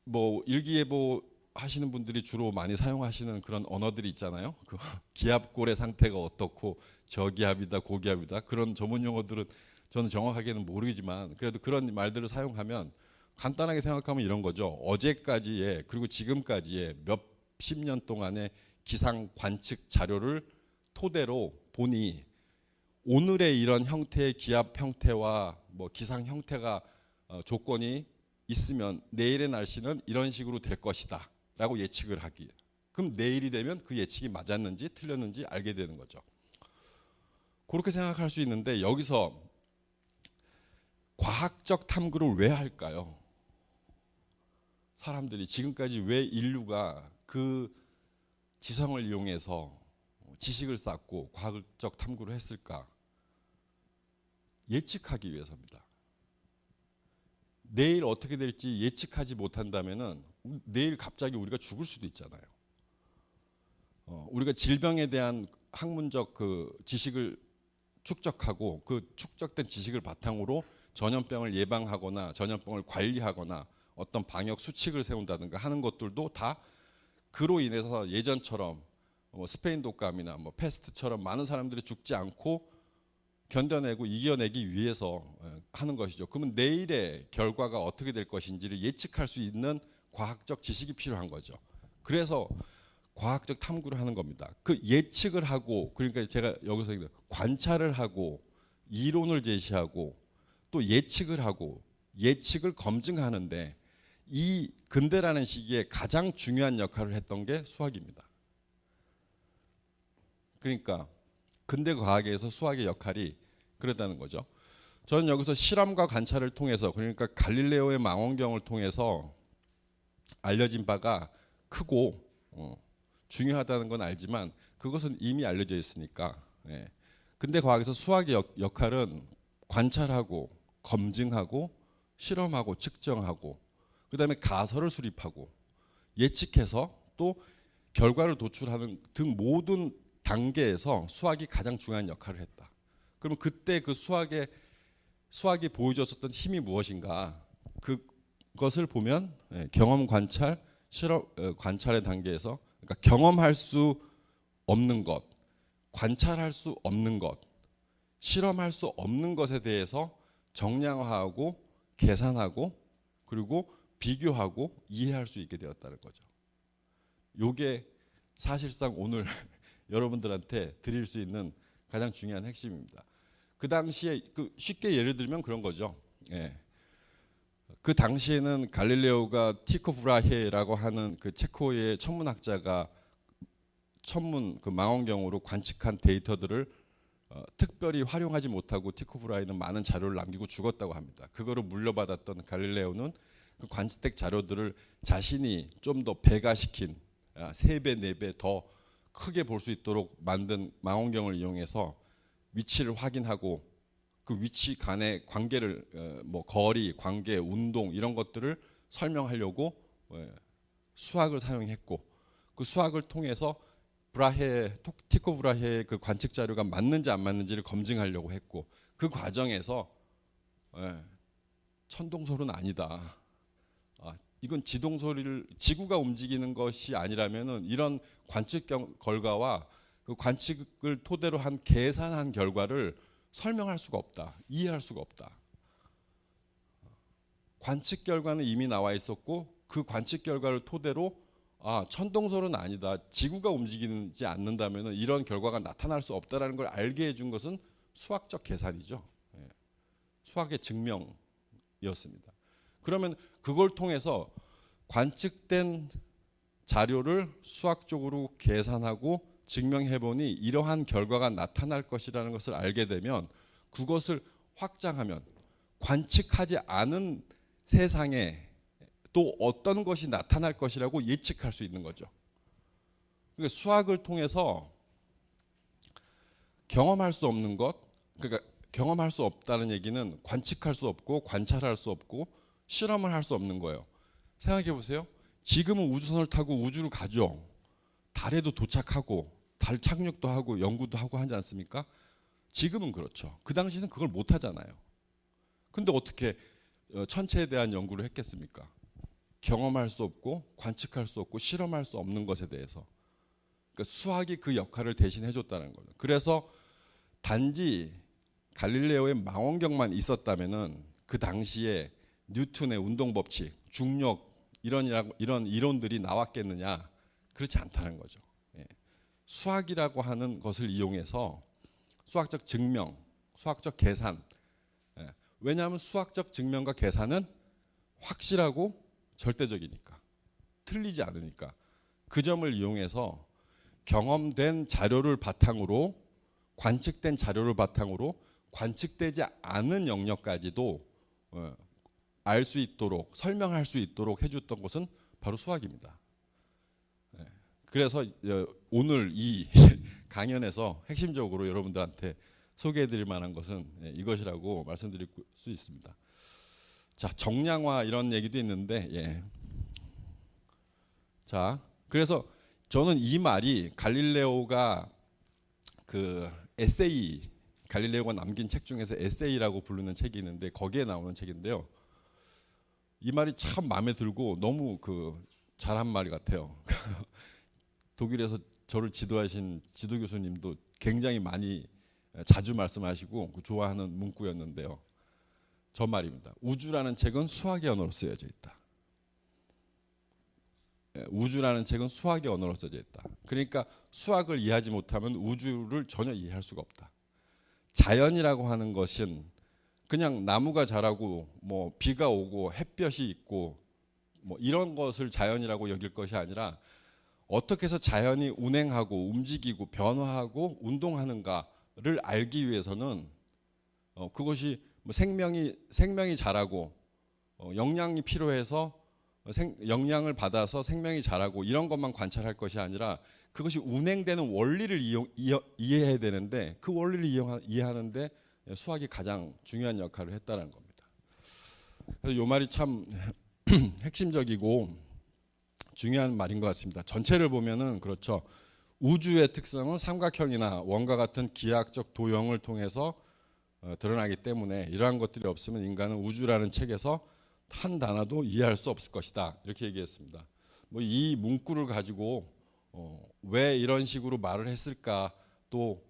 뭐 일기예보 하시는 분들이 주로 많이 사용하시는 그런 언어들이 있잖아요. 그 기압골의 상태가 어떻고 저기압이다 고기압이다 그런 전문 용어들은 저는 정확하게는 모르지만 그래도 그런 말들을 사용하면 간단하게 생각하면 이런 거죠. 어제까지의 그리고 지금까지의 몇십 년 동안의 기상 관측 자료를 토대로 보니 오늘의 이런 형태의 기압 형태와 뭐 기상 형태가 조건이 있으면 내일의 날씨는 이런 식으로 될 것이다 라고 예측을 하기. 그럼 내일이 되면 그 예측이 맞았는지 틀렸는지 알게 되는 거죠. 그렇게 생각할 수 있는데 여기서 과학적 탐구를 왜 할까요? 사람들이 지금까지 왜 인류가 그 지성을 이용해서 지식을 쌓고 과학적 탐구를 했을까? 예측하기 위해서입니다. 내일 어떻게 될지 예측하지 못한다면은 내일 갑자기 우리가 죽을 수도 있잖아요. 우리가 질병에 대한 학문적 그 지식을 축적하고 그 축적된 지식을 바탕으로 전염병을 예방하거나 전염병을 관리하거나 어떤 방역 수칙을 세운다든가 하는 것들도 다 그로 인해서 예전처럼 스페인 독감이나 뭐 패스트처럼 많은 사람들이 죽지 않고 견뎌내고 이겨내기 위해서 하는 것이죠. 그러면 내일의 결과가 어떻게 될 것인지를 예측할 수 있는 과학적 지식이 필요한 거죠. 그래서 과학적 탐구를 하는 겁니다. 그 예측을 하고 그러니까 제가 여기서 관찰을 하고 이론을 제시하고 또 예측을 하고 예측을 검증하는데 이 근대라는 시기에 가장 중요한 역할을 했던 게 수학입니다. 그러니까 근대 과학에서 수학의 역할이 그랬다는 거죠. 저는 여기서 실험과 관찰을 통해서 그러니까 갈릴레오의 망원경을 통해서 알려진 바가 크고 중요하다는 건 알지만 그것은 이미 알려져 있으니까. 근대 과학에서 수학의 역할은 관찰하고 검증하고 실험하고 측정하고 그다음에 가설을 수립하고 예측해서 또 결과를 도출하는 등 모든 단계에서 수학이 가장 중요한 역할을 했다. 그럼 그때 그 수학이 보여줬었던 힘이 무엇인가? 그것을 보면 경험 관찰, 실험 관찰의 단계에서 그러니까 경험할 수 없는 것, 관찰할 수 없는 것, 실험할 수 없는 것에 대해서 정량화하고 계산하고 그리고 비교하고 이해할 수 있게 되었다는 거죠. 이게 사실상 오늘 여러분들한테 드릴 수 있는 가장 중요한 핵심입니다. 그 당시에 쉽게 예를 들면 그런 거죠. 그 당시에는 갈릴레오가 티코 브라헤라고 하는 그 체코의 천문학자가 천문 그 망원경으로 관측한 데이터들을 특별히 활용하지 못하고 티코 브라헤는 많은 자료를 남기고 죽었다고 합니다. 그거를 물려받았던 갈릴레오는 그 관측된 자료들을 자신이 좀 더 배가시킨 3배, 4배 더 크게 볼 수 있도록 만든 망원경을 이용해서 위치를 확인하고 그 위치 간의 관계를 뭐 거리, 관계, 운동 이런 것들을 설명하려고 수학을 사용했고 그 수학을 통해서 티코 브라헤의 그 관측 자료가 맞는지 안 맞는지를 검증하려고 했고 그 과정에서 천동설은 아니다. 이건 지구가 움직이는 것이 아니라면은 이런 관측 결과와 그 관측을 토대로 한 계산한 결과를 설명할 수가 없다. 이해할 수가 없다. 관측 결과는 이미 나와 있었고 그 관측 결과를 토대로 천동설은 아니다. 지구가 움직이지 않는다면은 이런 결과가 나타날 수 없다라는 걸 알게 해준 것은 수학적 계산이죠. 수학의 증명이었습니다. 그러면 그걸 통해서 관측된 자료를 수학적으로 계산하고 증명해보니 이러한 결과가 나타날 것이라는 것을 알게 되면 그것을 확장하면 관측하지 않은 세상에 또 어떤 것이 나타날 것이라고 예측할 수 있는 거죠. 그러니까 수학을 통해서 경험할 수 없는 것, 그러니까 경험할 수 없다는 얘기는 관측할 수 없고 관찰할 수 없고 실험을 할 수 없는 거예요. 생각해 보세요. 지금은 우주선을 타고 우주로 가죠. 달에도 도착하고 달 착륙도 하고 연구도 하고 하지 않습니까? 지금은 그렇죠. 그 당시에는 그걸 못 하잖아요. 근데 어떻게 천체에 대한 연구를 했겠습니까? 경험할 수 없고 관측할 수 없고 실험할 수 없는 것에 대해서. 그러니까 수학이 그 역할을 대신해 줬다는 거죠. 그래서 단지 갈릴레오의 망원경만 있었다면은 그 당시에 뉴턴의 운동 법칙, 중력 이런 이론들이 나왔겠느냐? 그렇지 않다는 거죠. 예. 수학이라고 하는 것을 이용해서 수학적 증명, 수학적 계산. 예. 왜냐하면 수학적 증명과 계산은 확실하고 절대적이니까, 틀리지 않으니까. 그 점을 이용해서 경험된 자료를 바탕으로, 관측된 자료를 바탕으로 관측되지 않은 영역까지도 알 수 있도록, 설명할 수 있도록 해줬던 것은 바로 수학입니다. 그래서 오늘 이 강연에서 핵심적으로 여러분들한테 소개해드릴 만한 것은 이것이라고 말씀드릴 수 있습니다. 자, 정량화 이런 얘기도 있는데, 예. 자, 그래서 저는 이 말이 갈릴레오가 그 에세이, 갈릴레오가 남긴 책 중에서 에세이라고 부르는 책이 있는데 거기에 나오는 책인데요. 이 말이 참 마음에 들고 너무 그 잘한 말 같아요. 독일에서 저를 지도하신 지도 교수님도 굉장히 많이 자주 말씀하시고 좋아하는 문구였는데요. 저 말입니다. 우주라는 책은 수학의 언어로 쓰여져 있다. 우주라는 책은 수학의 언어로 써져 있다. 그러니까 수학을 이해하지 못하면 우주를 전혀 이해할 수가 없다. 자연이라고 하는 것은 그냥 나무가 자라고 뭐 비가 오고 햇볕이 있고 뭐 이런 것을 자연이라고 여길 것이 아니라 어떻게 해서 자연이 운행하고 움직이고 변화하고 운동하는가를 알기 위해서는 그것이 뭐 생명이 자라고 영양이 필요해서 영양을 받아서 생명이 자라고 이런 것만 관찰할 것이 아니라 그것이 운행되는 원리를 이해해야 되는데 그 원리를 이해하는데 수학이 가장 중요한 역할을 했다는 겁니다. 그래서 이 말이 참 핵심적이고 중요한 말인 것 같습니다. 전체를 보면은 그렇죠. 우주의 특성은 삼각형이나 원과 같은 기하학적 도형을 통해서 드러나기 때문에 이러한 것들이 없으면 인간은 우주라는 책에서 한 단어도 이해할 수 없을 것이다. 이렇게 얘기했습니다. 뭐 이 문구를 가지고 왜 이런 식으로 말을 했을까 또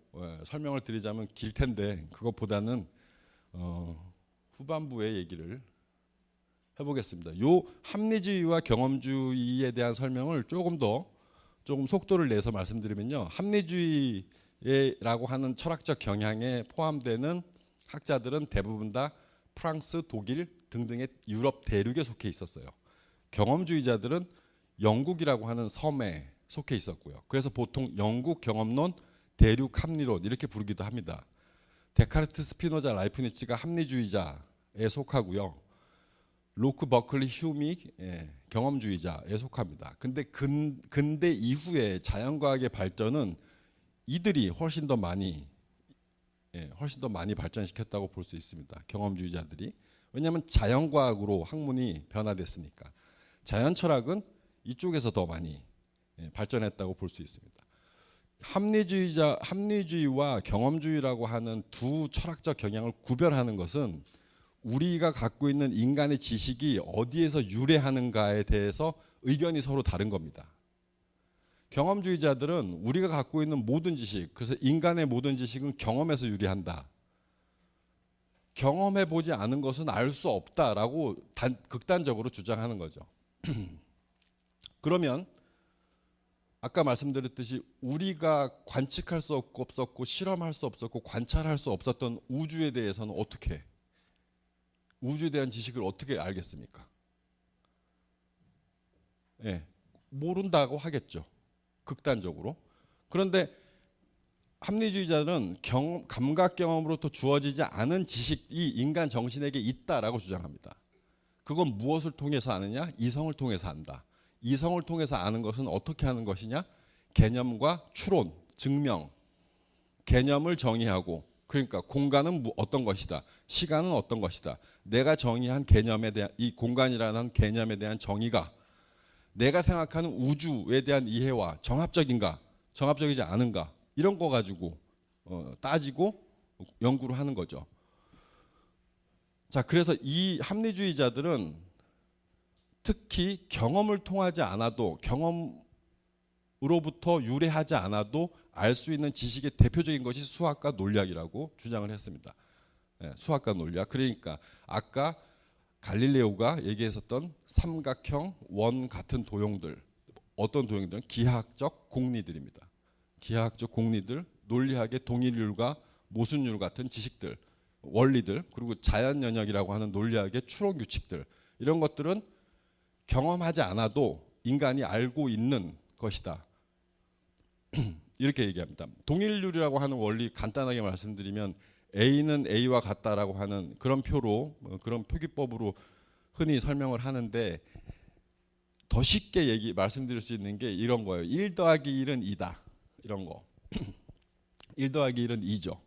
설명을 드리자면 길 텐데 그것보다는 후반부의 얘기를 해보겠습니다. 요 합리주의와 경험주의에 대한 설명을 조금 속도를 내서 말씀드리면요. 합리주의라고 하는 철학적 경향에 포함되는 학자들은 대부분 다 프랑스, 독일 등등의 유럽 대륙에 속해 있었어요. 경험주의자들은 영국이라고 하는 섬에 속해 있었고요. 그래서 보통 영국 경험론, 대륙 합리론 이렇게 부르기도 합니다. 데카르트, 스피노자, 라이프니츠가 합리주의자에 속하고요. 로크, 버클리, 휴미 경험주의자에 속합니다. 근데 근대 이후에 자연과학의 발전은 이들이 훨씬 더 많이 발전시켰다고 볼 수 있습니다. 경험주의자들이. 왜냐하면 자연과학으로 학문이 변화됐으니까. 자연철학은 이쪽에서 더 많이 발전했다고 볼 수 있습니다. 합리주의와 경험주의라고 하는 두 철학적 경향을 구별하는 것은 우리가 갖고 있는 인간의 지식이 어디에서 유래하는가에 대해서 의견이 서로 다른 겁니다. 경험주의자들은 우리가 갖고 있는 모든 지식, 그래서 인간의 모든 지식은 경험에서 유래한다. 경험해 보지 않은 것은 알 수 없다라고 극단적으로 주장하는 거죠. 그러면 아까 말씀드렸듯이 우리가 관측할 수 없었고 실험할 수 없었고 관찰할 수 없었던 우주에 대해서는 어떻게 우주에 대한 지식을 어떻게 알겠습니까? 예, 모른다고 하겠죠. 극단적으로. 그런데 합리주의자들은 감각 경험으로부터 주어지지 않은 지식이 인간 정신에게 있다라고 주장합니다. 그건 무엇을 통해서 아느냐? 이성을 통해서 안다. 이성을 통해서 아는 것은 어떻게 하는 것이냐? 개념과 추론, 증명, 개념을 정의하고, 그러니까 공간은 어떤 것이다, 시간은 어떤 것이다. 내가 정의한 개념에 대한, 이 공간이라는 개념에 대한 정의가 내가 생각하는 우주에 대한 이해와 정합적인가, 정합적이지 않은가, 이런 거 가지고 따지고 연구를 하는 거죠. 자, 그래서 이 합리주의자들은 특히 경험을 통하지 않아도, 경험으로부터 유래하지 않아도 알 수 있는 지식의 대표적인 것이 수학과 논리학이라고 주장을 했습니다. 예, 수학과 논리학. 그러니까 아까 갈릴레오가 얘기했었던 삼각형 원 같은 도형들, 어떤 도형들은 기하학적 공리들입니다. 기하학적 공리들, 논리학의 동일률과 모순율 같은 지식들, 원리들, 그리고 자연 영역이라고 하는 논리학의 추론 규칙들, 이런 것들은 경험하지 않아도 인간이 알고 있는 것이다. 이렇게 얘기합니다. 동일률이라고 하는 원리 간단하게 말씀드리면 A는 A와 같다라고 하는 그런 표로, 그런 표기법으로 흔히 설명을 하는데, 더 쉽게 말씀드릴 수 있는 게 이런 거예요. 1 더하기 1은 2다. 이런 거. 1 더하기 1은 2죠.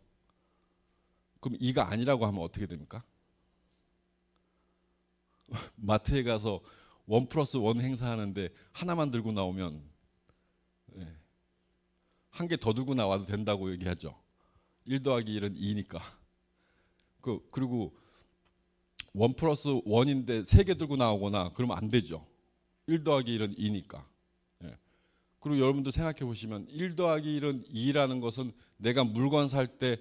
그럼 2가 아니라고 하면 어떻게 됩니까? 마트에 가서 1+1 행사하는데 하나만 들고 나오면 한 개 더 들고 나와도 된다고 얘기하죠. 1 더하기 1은 2니까. 그리고 1+1인데 3개 들고 나오거나 그러면 안 되죠. 1 더하기 1은 2니까. 그리고 여러분들 생각해 보시면 1 더하기 1은 2라는 것은 내가 물건 살 때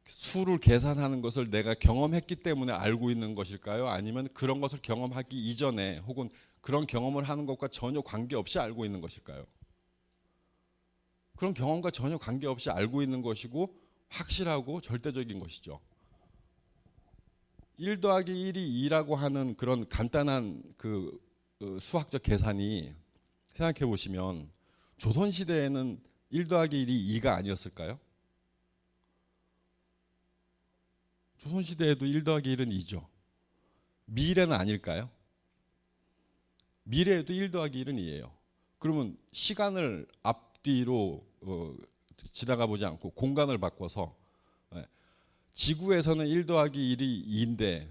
수를 계산하는 것을 내가 경험했기 때문에 알고 있는 것일까요? 아니면 그런 것을 경험하기 이전에 혹은 그런 경험을 하는 것과 전혀 관계없이 알고 있는 것일까요? 그런 경험과 전혀 관계없이 알고 있는 것이고 확실하고 절대적인 것이죠. 1 더하기 1이 2라고 하는 그런 간단한 수학적 계산이, 생각해 보시면 조선시대에는 1 더하기 1이 2가 아니었을까요? 조선시대에도 1 더하기 1은 2죠. 미래는 아닐까요? 미래에도 1 더하기 1은 2예요. 그러면 시간을 앞뒤로 지나가 보지 않고 공간을 바꿔서, 지구에서는 1 더하기 1이 2인데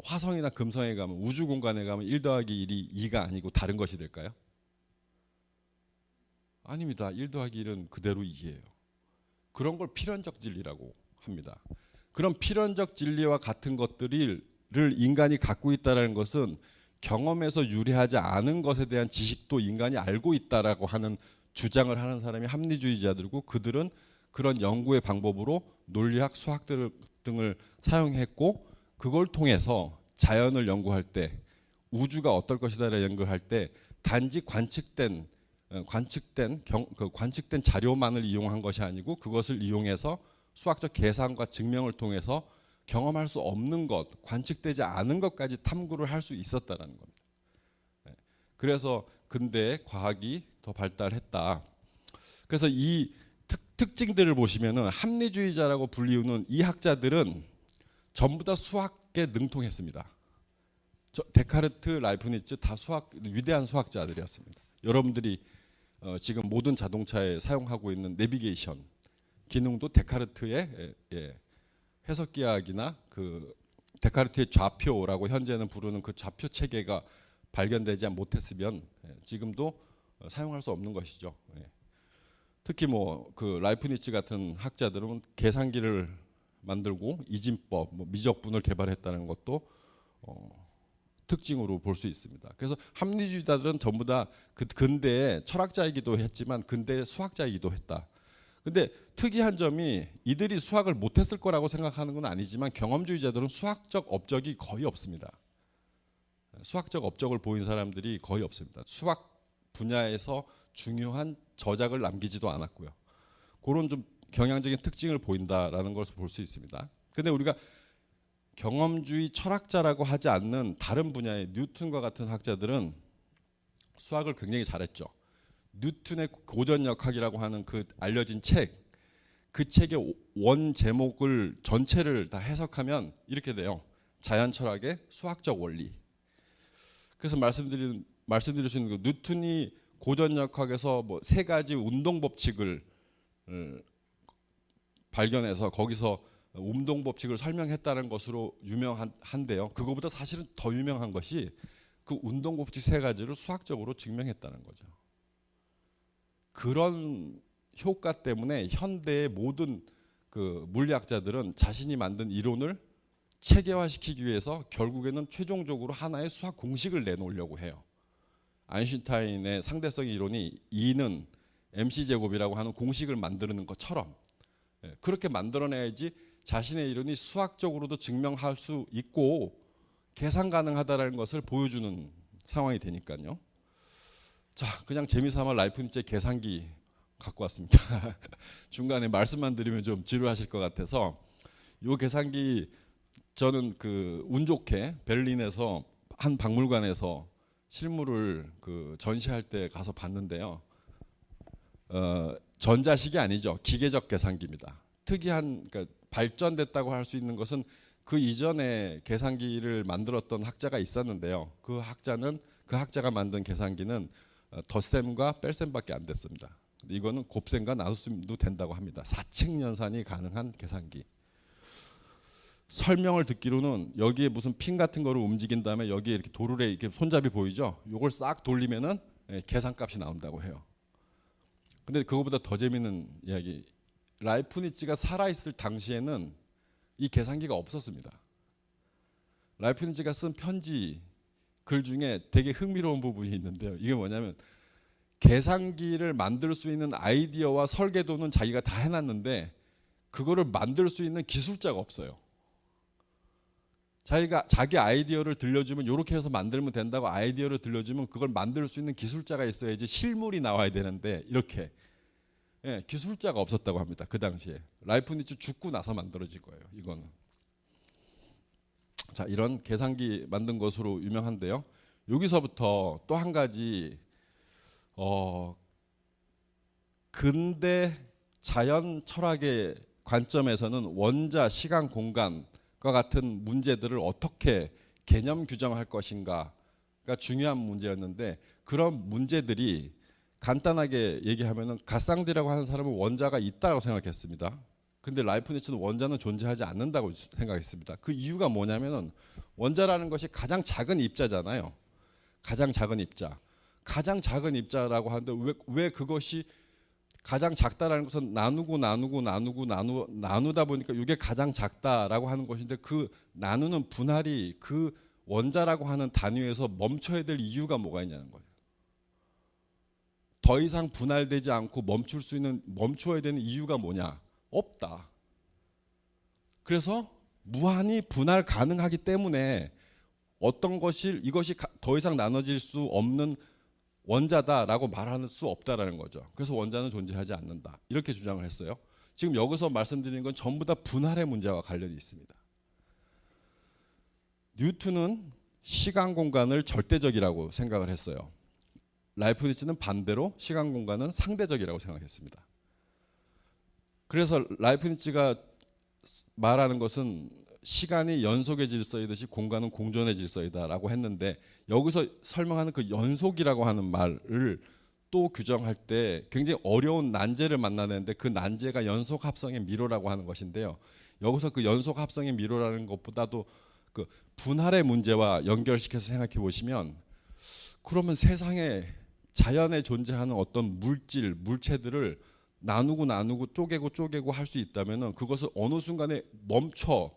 화성이나 금성에 가면, 우주 공간에 가면 1 더하기 1이 2가 아니고 다른 것이 될까요? 아닙니다. 1 더하기 1은 그대로 2예요. 그런 걸 필연적 진리라고 합니다. 그런 필연적 진리와 같은 것들을 인간이 갖고 있다는 것은 경험에서 유래하지 않은 것에 대한 지식도 인간이 알고 있다라고 하는 주장을 하는 사람이 합리주의자들이고, 그들은 그런 연구의 방법으로 논리학, 수학 등을 사용했고, 그걸 통해서 자연을 연구할 때, 우주가 어떨 것이다를 연구할 때 단지 관측된 자료만을 이용한 것이 아니고, 그것을 이용해서 수학적 계산과 증명을 통해서 경험할 수 없는 것, 관측되지 않은 것까지 탐구를 할 수 있었다라는 겁니다. 그래서 근대 과학이 더 발달했다. 그래서 이 특징들을 보시면은 합리주의자라고 불리우는 이 학자들은 전부 다 수학에 능통했습니다. 데카르트, 라이프니츠 다 위대한 수학자들이었습니다. 여러분들이 지금 모든 자동차에 사용하고 있는 내비게이션 기능도 데카르트의 해석기하학이나 데카르트의 좌표라고 현재는 부르는 그 좌표 체계가 발견되지 못했으면 지금도 사용할 수 없는 것이죠. 특히 라이프니츠 같은 학자들은 계산기를 만들고 이진법, 미적분을 개발했다는 것도 특징으로 볼 수 있습니다. 그래서 합리주의자들은 전부 다 근대의 철학자이기도 했지만 근대의 수학자이기도 했다. 근데 특이한 점이 이들이 수학을 못했을 거라고 생각하는 건 아니지만 경험주의자들은 수학적 업적이 거의 없습니다. 수학적 업적을 보인 사람들이 거의 없습니다. 수학 분야에서 중요한 저작을 남기지도 않았고요. 그런 좀 경향적인 특징을 보인다라는 것을 볼 수 있습니다. 근데 우리가 경험주의 철학자라고 하지 않는 다른 분야의 뉴턴과 같은 학자들은 수학을 굉장히 잘했죠. 뉴턴의 고전역학이라고 하는 그 알려진 책, 그 책의 원 제목을 전체를 다 해석하면 이렇게 돼요. 자연 철학의 수학적 원리. 그래서 말씀드릴 수 있는 거, 뉴턴이 고전역학에서 뭐 세 가지 운동 법칙을 발견해서 거기서 운동 법칙을 설명했다는 것으로 유명한데요. 그거보다 사실은 더 유명한 것이 그 운동 법칙 세 가지를 수학적으로 증명했다는 거죠. 그런 효과 때문에 현대의 모든 그 물리학자들은 자신이 만든 이론을 체계화시키기 위해서 결국에는 최종적으로 하나의 수학 공식을 내놓으려고 해요. 아인슈타인의 상대성 이론이 E는 MC 제곱이라고 하는 공식을 만드는 것처럼 그렇게 만들어내야지 자신의 이론이 수학적으로도 증명할 수 있고 계산 가능하다라는 것을 보여주는 상황이 되니까요. 자, 그냥 재미삼아 라이프니츠의 계산기 갖고 왔습니다. 중간에 말씀만 드리면 좀 지루하실 것 같아서 이 계산기 저는 그 운 좋게 베를린에서 한 박물관에서 실물을 그 전시할 때 가서 봤는데요. 전자식이 아니죠. 기계적 계산기입니다. 특이한 그러니까 발전됐다고 할 수 있는 것은 그 이전에 계산기를 만들었던 학자가 있었는데요. 그 학자가 만든 계산기는 덧셈과 뺄셈밖에 안 됐습니다. 이거는 곱셈과 나눗셈도 된다고 합니다. 4층 연산이 가능한 계산기. 설명을 듣기로는 여기에 무슨 핀 같은 거를 움직인 다음에 여기에 이렇게 도르래 이렇게 손잡이 보이죠? 요걸 싹 돌리면은 계산값이 나온다고 해요. 근데 그거보다 더 재밌는 이야기. 라이프니츠가 살아있을 당시에는 이 계산기가 없었습니다. 라이프니츠가 쓴 편지 글 중에 되게 흥미로운 부분이 있는데요. 이게 뭐냐면 계산기를 만들 수 있는 아이디어와 설계도는 자기가 다 해놨는데 그거를 만들 수 있는 기술자가 없어요. 자기가 자기 아이디어를 들려주면 이렇게 해서 만들면 된다고 아이디어를 들려주면 그걸 만들 수 있는 기술자가 있어야지 실물이 나와야 되는데 이렇게 기술자가 없었다고 합니다. 그 당시에 라이프니츠 죽고 나서 만들어진 거예요. 이거는. 자, 이런 계산기 만든 것으로 유명한데요. 여기서부터 또 한 가지 근대 자연 철학의 관점에서는 원자, 시간, 공간과 같은 문제들을 어떻게 개념 규정할 것인가가 중요한 문제였는데 그런 문제들이 간단하게 얘기하면은 가상디라고 하는 사람은 원자가 있다고 생각했습니다. 근데 라이프니츠는 원자는 존재하지 않는다고 생각했습니다. 그 이유가 뭐냐면은 원자라는 것이 가장 작은 입자잖아요. 가장 작은 입자. 가장 작은 입자라고 하는데 왜 그것이 가장 작다라는 것은 나누다 보니까 이게 가장 작다라고 하는 것인데 그 나누는 분할이 그 원자라고 하는 단위에서 멈춰야 될 이유가 뭐가 있냐는 거예요. 더 이상 분할되지 않고 멈춰야 되는 이유가 뭐냐? 없다. 그래서 무한히 분할 가능하기 때문에 어떤 것이 이것이 더 이상 나눠질 수 없는 원자다라고 말할 수 없다라는 거죠. 그래서 원자는 존재하지 않는다. 이렇게 주장을 했어요. 지금 여기서 말씀드리는 건 전부 다 분할의 문제와 관련이 있습니다. 뉴턴은 시간 공간을 절대적이라고 생각을 했어요. 라이프니츠는 반대로 시간 공간은 상대적이라고 생각했습니다. 그래서 라이프니츠가 말하는 것은 시간이 연속의 질서이듯이 공간은 공존의 질서이다라고 했는데 여기서 설명하는 그 연속이라고 하는 말을 또 규정할 때 굉장히 어려운 난제를 만나는데 그 난제가 연속 합성의 미로라고 하는 것인데요. 여기서 그 연속 합성의 미로라는 것보다도 그 분할의 문제와 연결시켜서 생각해 보시면 그러면 세상에 자연에 존재하는 어떤 물체들을 나누고 쪼개고 할 수 있다면은 그것을 어느 순간에 멈춰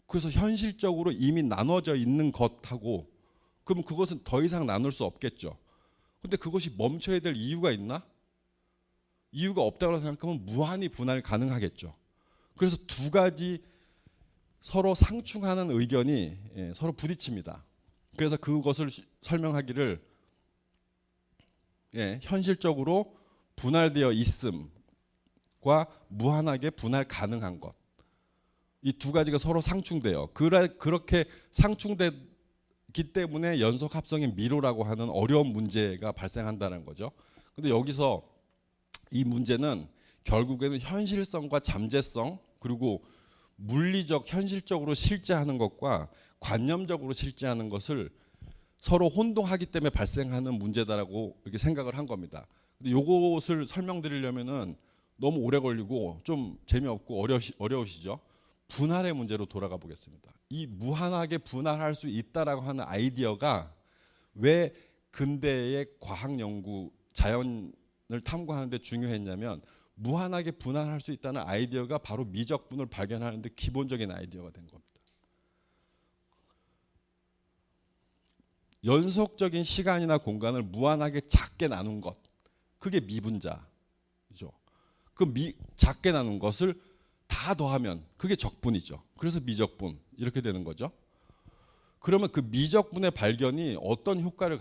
그래서 현실적으로 이미 나눠져 있는 것하고 그럼 그것은 더 이상 나눌 수 없겠죠. 근데 그것이 멈춰야 될 이유가 있나? 이유가 없다고 생각하면 무한히 분할 가능하겠죠. 그래서 두 가지 서로 상충하는 의견이 서로 부딪힙니다. 그래서 그것을 설명하기를 현실적으로 분할되어 있음과 무한하게 분할 가능한 것. 이 두 가지가 서로 상충돼요. 그렇게 상충되기 때문에 연속 합성인 미로라고 하는 어려운 문제가 발생한다는 거죠. 근데 여기서 이 문제는 결국에는 현실성과 잠재성, 그리고 물리적 현실적으로 실제하는 것과 관념적으로 실제하는 것을 서로 혼동하기 때문에 발생하는 문제다라고 이렇게 생각을 한 겁니다. 근데 요것을 설명드리려면은 너무 오래 걸리고 좀 재미없고 어려우시죠? 분할의 문제로 돌아가 보겠습니다. 이 무한하게 분할할 수 있다라고 하는 아이디어가 왜 근대의 과학 연구, 자연을 탐구하는 데 중요했냐면 무한하게 분할할 수 있다는 아이디어가 바로 미적분을 발견하는 데 기본적인 아이디어가 된 겁니다. 연속적인 시간이나 공간을 무한하게 작게 나눈 것, 그게 미분자죠. 작게 나눈 것을 다 더하면 그게 적분이죠. 그래서 미적분 이렇게 되는 거죠. 그러면 그 미적분의 발견이 어떤 효과를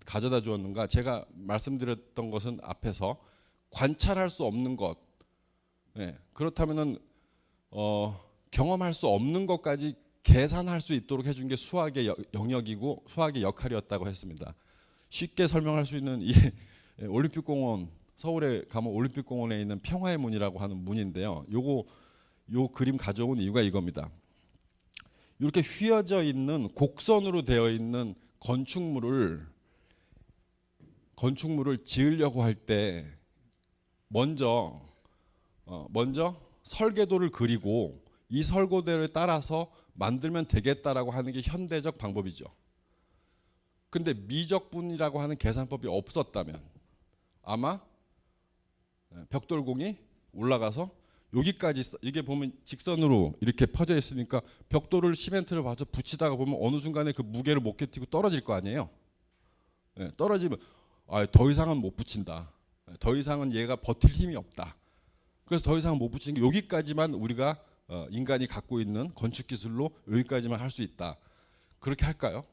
가져다 주었는가? 제가 말씀드렸던 것은 앞에서 관찰할 수 없는 것, 그렇다면은 경험할 수 없는 것까지 계산할 수 있도록 해준 게 수학의 영역이고 수학의 역할이었다고 했습니다. 쉽게 설명할 수 있는 이 올림픽공원, 서울에 가면 올림픽공원에 있는 평화의 문이라고 하는 문인데요. 요 그림 가져온 이유가 이겁니다. 이렇게 휘어져 있는 곡선으로 되어 있는 건축물을 지으려고 할 때 먼저 설계도를 그리고 이 설계도에 따라서 만들면 되겠다라고 하는 게 현대적 방법이죠. 근데 미적분이라고 하는 계산법이 없었다면 아마 벽돌공이 올라가서 여기까지, 이게 보면 직선으로 이렇게 퍼져 있으니까 벽돌을 시멘트를 봐서 붙이다가 보면 어느 순간에 그 무게를 못 견디고 떨어질 거 아니에요. 떨어지면 더 이상은 못 붙인다. 더 이상은 얘가 버틸 힘이 없다. 그래서 더 이상은 못 붙이는 게 여기까지만 우리가 인간이 갖고 있는 건축 기술로 여기까지만 할 수 있다. 그렇게 할까요?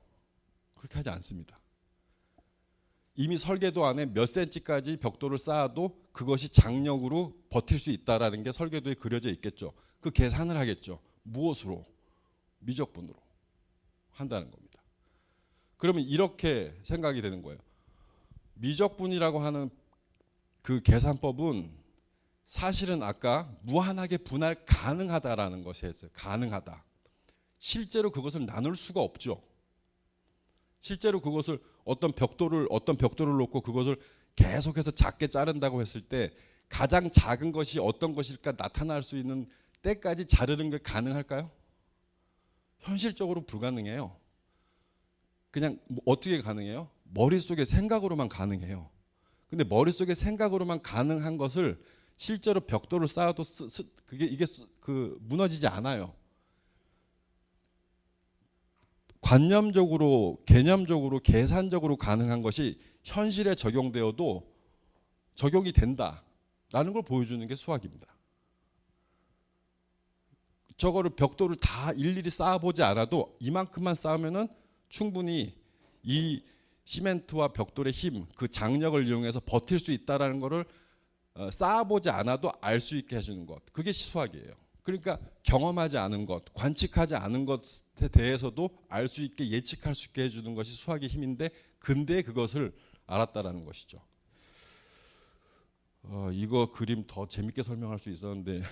그렇게 하지 않습니다. 이미 설계도 안에 몇 센치까지 벽돌을 쌓아도 그것이 장력으로 버틸 수 있다라는 게 설계도에 그려져 있겠죠. 그 계산을 하겠죠. 무엇으로? 미적분으로 한다는 겁니다. 그러면 이렇게 생각이 되는 거예요. 미적분이라고 하는 그 계산법은 사실은 아까 무한하게 분할 가능하다라는 것이었어요. 가능하다. 실제로 그것을 나눌 수가 없죠. 실제로 그것을 어떤 벽돌을 놓고 그것을 계속해서 작게 자른다고 했을 때 가장 작은 것이 어떤 것일까 나타날 수 있는 때까지 자르는 게 가능할까요? 현실적으로 불가능해요. 그냥 어떻게 가능해요? 머릿속에 생각으로만 가능해요. 근데 머릿속에 생각으로만 가능한 것을 실제로 벽돌을 쌓아도 이게 무너지지 않아요. 관념적으로, 개념적으로, 계산적으로 가능한 것이 현실에 적용되어도 적용이 된다라는 걸 보여주는 게 수학입니다. 저거를 벽돌을 다 일일이 쌓아보지 않아도 이만큼만 쌓으면은 충분히 이 시멘트와 벽돌의 힘, 그 장력을 이용해서 버틸 수 있다라는 거를 쌓아보지 않아도 알 수 있게 해주는 것, 그게 수학이에요. 그러니까 경험하지 않은 것, 관측하지 않은 것에 대해서도 알 수 있게, 예측할 수 있게 해주는 것이 수학의 힘인데 근대에 그것을 알았다라는 것이죠. 이거 그림 더 재밌게 설명할 수 있었는데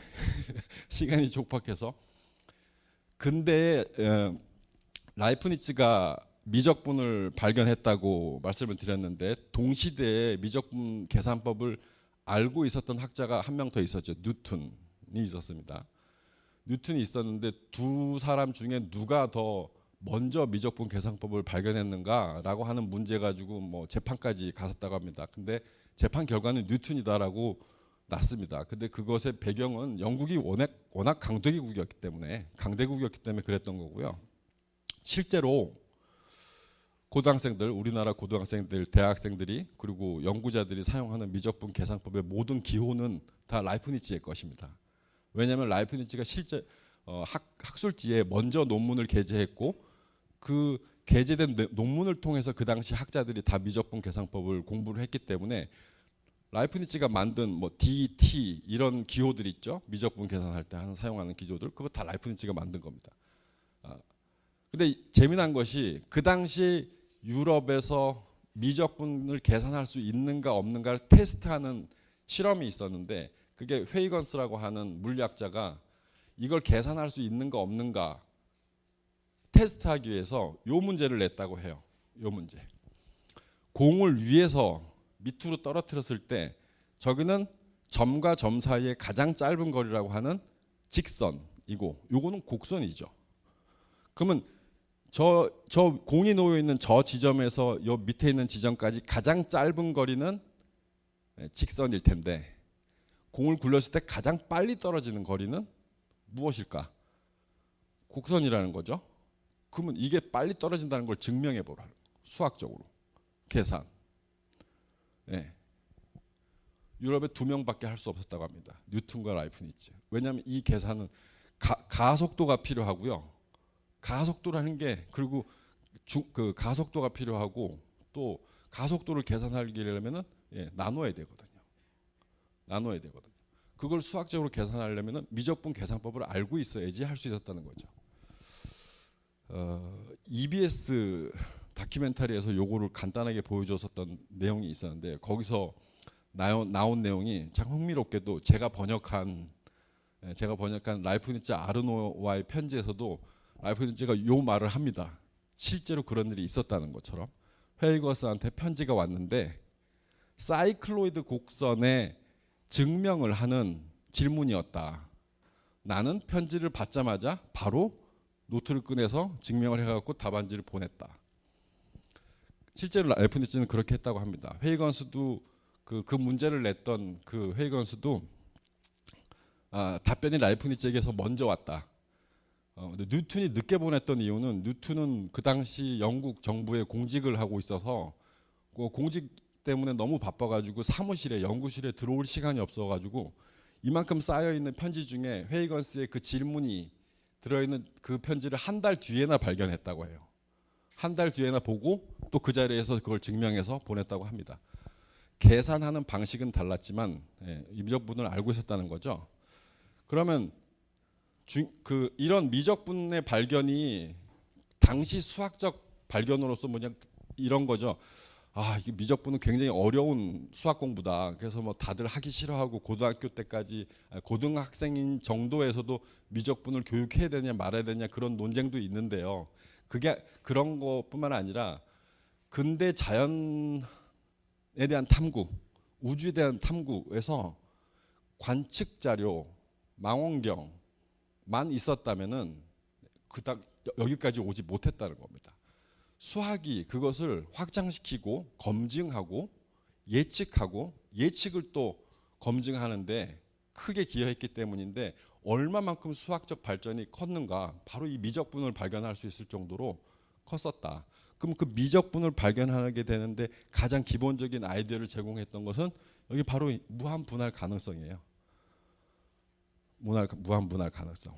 시간이 촉박해서. 근대에 라이프니츠가 미적분을 발견했다고 말씀을 드렸는데 동시대에 미적분 계산법을 알고 있었던 학자가 한 명 더 있었죠. 뉴턴이 있었습니다. 뉴턴이 있었는데 두 사람 중에 누가 더 먼저 미적분 계산법을 발견했는가라고 하는 문제 가지고 뭐 재판까지 갔었다고 합니다. 근데 재판 결과는 뉴턴이다라고 났습니다. 근데 그것의 배경은 영국이 워낙 강대국이었기 때문에 그랬던 거고요. 실제로 고등학생들, 우리나라 고등학생들, 대학생들이 그리고 연구자들이 사용하는 미적분 계산법의 모든 기호는 다 라이프니츠의 것입니다. 왜냐하면 라이프니츠가 실제 학술지에 먼저 논문을 게재했고 그 게재된 논문을 통해서 그 당시 학자들이 다 미적분 계산법을 공부를 했기 때문에 라이프니츠가 만든 뭐 DT 이런 기호들 있죠. 미적분 계산할 때 사용하는 기호들 그거 다 라이프니츠가 만든 겁니다. 근데 재미난 것이 그 당시 유럽에서 미적분을 계산할 수 있는가 없는가를 테스트하는 실험이 있었는데 그게 헤이건스라고 하는 물리학자가 이걸 계산할 수 있는가 없는가 테스트하기 위해서 요 문제를 냈다고 해요. 요 문제. 공을 위에서 밑으로 떨어뜨렸을 때 저기는 점과 점 사이의 가장 짧은 거리라고 하는 직선이고 요거는 곡선이죠. 그러면 저 공이 놓여 있는 저 지점에서 요 밑에 있는 지점까지 가장 짧은 거리는 직선일 텐데 공을 굴렸을 때 가장 빨리 떨어지는 거리는 무엇일까? 곡선이라는 거죠. 그러면 이게 빨리 떨어진다는 걸 증명해 보라. 수학적으로 계산. 네. 유럽에 2명밖에 할 수 없었다고 합니다. 뉴턴과 라이프니츠. 왜냐하면 이 계산은 가속도가 필요하고요. 가속도라는 게 그리고 그 가속도가 필요하고 또 가속도를 계산하려면은 나눠야 되거든요. 나눠야 되거든요. 그걸 수학적으로 계산하려면은 미적분 계산법을 알고 있어야지 할 수 있었다는 거죠. EBS 다큐멘터리에서 요거를 간단하게 보여줬었던 내용이 있었는데 거기서 나온 내용이 참 흥미롭게도 제가 번역한 라이프니츠 아르노와의 편지에서도 라이프니츠가 요 말을 합니다. 실제로 그런 일이 있었다는 것처럼 헤이거스한테 편지가 왔는데 사이클로이드 곡선의 증명을 하는 질문이었다. 나는 편지를 받자마자 바로 노트를 꺼내서 증명을 해갖고 답안지를 보냈다. 실제로 라이프니츠는 그렇게 했다고 합니다. 헤이건스도 그 문제를 냈던 그 헤이건스도 답변이 라이프니츠에게서 먼저 왔다. 근데 뉴턴이 늦게 보냈던 이유는 뉴턴은 그 당시 영국 정부에 공직을 하고 있어서 그 공직 때문에 너무 바빠가지고 연구실에 들어올 시간이 없어가지고 이만큼 쌓여 있는 편지 중에 헤이건스의 그 질문이 들어있는 그 편지를 한 달 뒤에나 발견했다고 해요. 한 달 뒤에나 보고 또 그 자리에서 그걸 증명해서 보냈다고 합니다. 계산하는 방식은 달랐지만 이 미적분을 알고 있었다는 거죠. 그러면 이런 미적분의 발견이 당시 수학적 발견으로서 뭐냐 이런 거죠. 이 미적분은 굉장히 어려운 수학 공부다. 그래서 뭐 다들 하기 싫어하고 고등학교 때까지 고등학생인 정도에서도 미적분을 교육해야 되냐 말아야 되냐 그런 논쟁도 있는데요. 그게 그런 것뿐만 아니라 근대 자연에 대한 탐구, 우주에 대한 탐구에서 관측 자료, 망원경만 있었다면은 그닥 여기까지 오지 못했다는 겁니다. 수학이 그것을 확장시키고 검증하고 예측하고 예측을 또 검증하는데 크게 기여했기 때문인데 얼마만큼 수학적 발전이 컸는가 바로 이 미적분을 발견할 수 있을 정도로 컸었다. 그럼 그 미적분을 발견하게 되는데 가장 기본적인 아이디어를 제공했던 것은 여기 바로 무한 분할 가능성이에요. 무한 분할 가능성.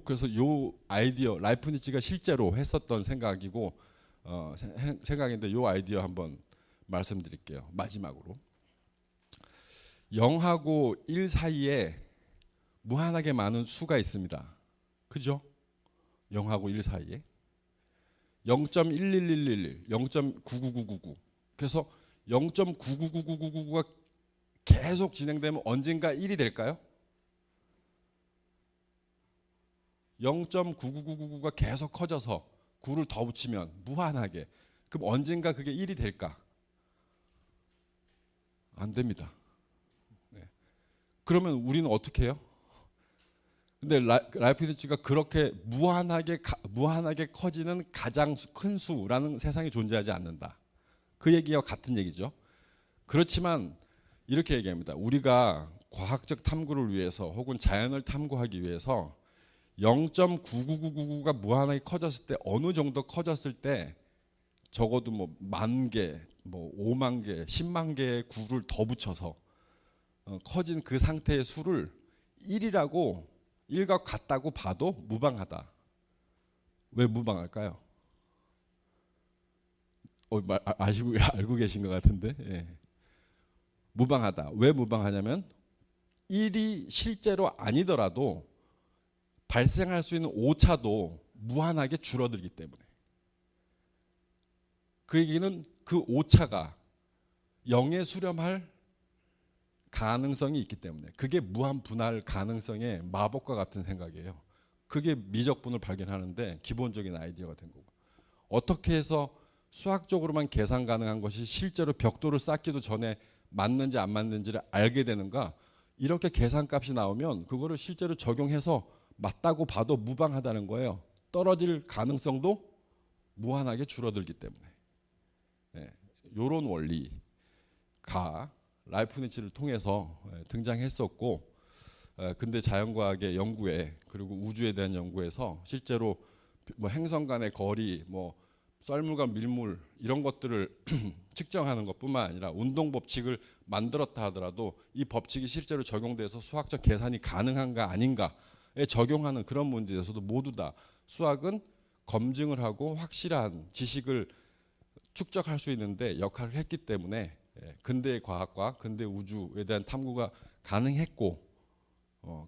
그래서 요 아이디어 라이프니츠가 실제로 했었던 생각이고 생각인데 요 아이디어 한번 말씀드릴게요. 마지막으로 0하고 1 사이에 무한하게 많은 수가 있습니다. 그죠? 0하고 1 사이에 0.11111, 0.99999. 그래서 0.9999999가 계속 진행되면 언젠가 1이 될까요? 0.99999가 계속 커져서 9를 더 붙이면 무한하게. 그럼 언젠가 그게 1이 될까? 안 됩니다. 네. 그러면 우리는 어떻게 해요? 근데 라이프니츠가 그렇게 무한하게 커지는 가장 큰 수라는 세상이 존재하지 않는다. 그 얘기와 같은 얘기죠. 그렇지만 이렇게 얘기합니다. 우리가 과학적 탐구를 위해서 혹은 자연을 탐구하기 위해서 0.99999가 무한하게 커졌을 때 어느 정도 커졌을 때 적어도 뭐 10,000개, 뭐 50,000개, 10만 개의 9를 더 붙여서 커진 그 상태의 수를 1이라고 1과 같다고 봐도 무방하다. 왜 무방할까요? 알고 계신 것 같은데. 예. 무방하다. 왜 무방하냐면 1이 실제로 아니더라도 발생할 수 있는 오차도 무한하게 줄어들기 때문에. 그 얘기는 그 오차가 0에 수렴할 가능성이 있기 때문에 그게 무한 분할 가능성의 마법과 같은 생각이에요. 그게 미적분을 발견하는데 기본적인 아이디어가 된 거고. 어떻게 해서 수학적으로만 계산 가능한 것이 실제로 벽돌을 쌓기도 전에 맞는지 안 맞는지를 알게 되는가? 이렇게 계산값이 나오면 그거를 실제로 적용해서 맞다고 봐도 무방하다는 거예요. 떨어질 가능성도 무한하게 줄어들기 때문에. 이런 원리가 라이프니츠를 통해서 등장했었고, 근대 자연과학의 연구에 그리고 우주에 대한 연구에서 실제로 뭐 행성 간의 거리, 뭐 썰물과 밀물 이런 것들을 측정하는 것뿐만 아니라 운동 법칙을 만들었다 하더라도 이 법칙이 실제로 적용돼서 수학적 계산이 가능한가 아닌가에 적용하는 그런 문제에서도 모두 다 수학은 검증을 하고 확실한 지식을 축적할 수 있는데 역할을 했기 때문에 근대 과학과 근대 우주에 대한 탐구가 가능했고,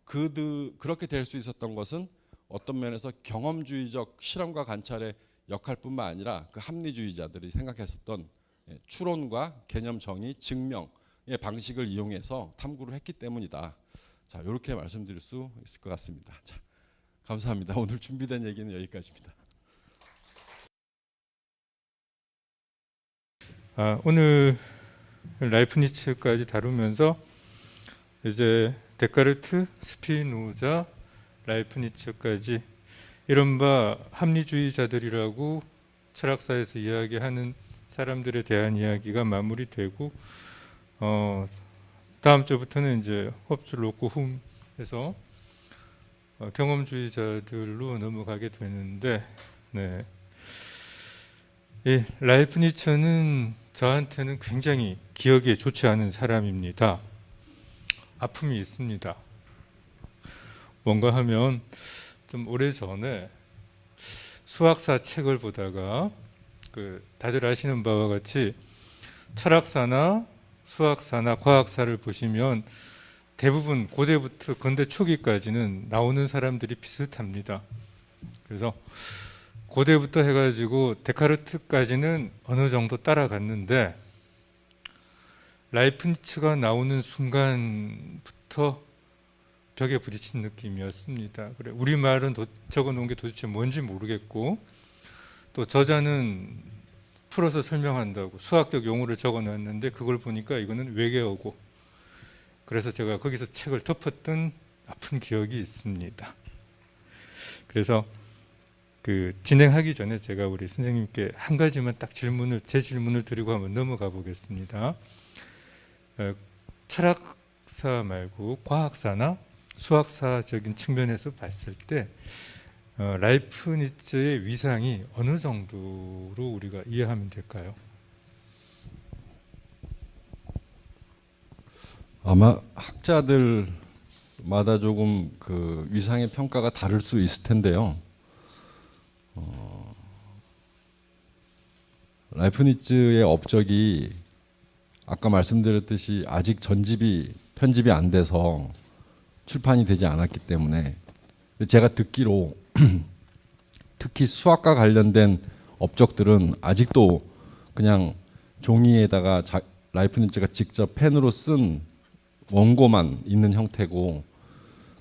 그렇게 될 수 있었던 것은 어떤 면에서 경험주의적 실험과 관찰의 역할뿐만 아니라 그 합리주의자들이 생각했었던 추론과 개념 정의, 증명의 방식을 이용해서 탐구를 했기 때문이다. 자, 이렇게 말씀드릴 수 있을 것 같습니다. 자, 감사합니다. 오늘 준비된 얘기는 여기까지입니다. 오늘 라이프니츠까지 다루면서 이제 데카르트, 스피노자, 라이프니츠까지 이른바 합리주의자들이라고 철학사에서 이야기하는 사람들에 대한 이야기가 마무리되고, 다음 주부터는 이제 홉스 로크 훔에서 경험주의자들로 넘어가게 되는데, 네. 이 라이프니츠는 저한테는 굉장히 기억에 좋지 않은 사람입니다. 아픔이 있습니다. 뭔가 하면 좀 오래전에 수학사 책을 보다가 다들 아시는 바와 같이 철학사나 수학사나 과학사를 보시면 대부분 고대부터 근대 초기까지는 나오는 사람들이 비슷합니다. 그래서 고대부터 해가지고 데카르트까지는 어느 정도 따라갔는데 라이프니츠가 나오는 순간부터 벽에 부딪힌 느낌이었습니다. 그래, 우리말은 적어놓은 게 도대체 뭔지 모르겠고, 또 저자는 풀어서 설명한다고 수학적 용어를 적어놨는데 그걸 보니까 이거는 외계어고, 그래서 제가 거기서 책을 덮었던 아픈 기억이 있습니다. 그래서 진행하기 전에 제가 우리 선생님께 한 가지만 딱 제 질문을 드리고 한번 넘어가 보겠습니다. 철학사 말고 과학사나 수학사적인 측면에서 봤을 때 라이프니츠의 위상이 어느 정도로 우리가 이해하면 될까요? 아마 학자들마다 조금 그 위상의 평가가 다를 수 있을 텐데요. 라이프니츠의 업적이 아까 말씀드렸듯이 아직 편집이 안 돼서 출판이 되지 않았기 때문에, 제가 듣기로 특히 수학과 관련된 업적들은 아직도 그냥 종이에다가 라이프니츠가 직접 펜으로 쓴 원고만 있는 형태고,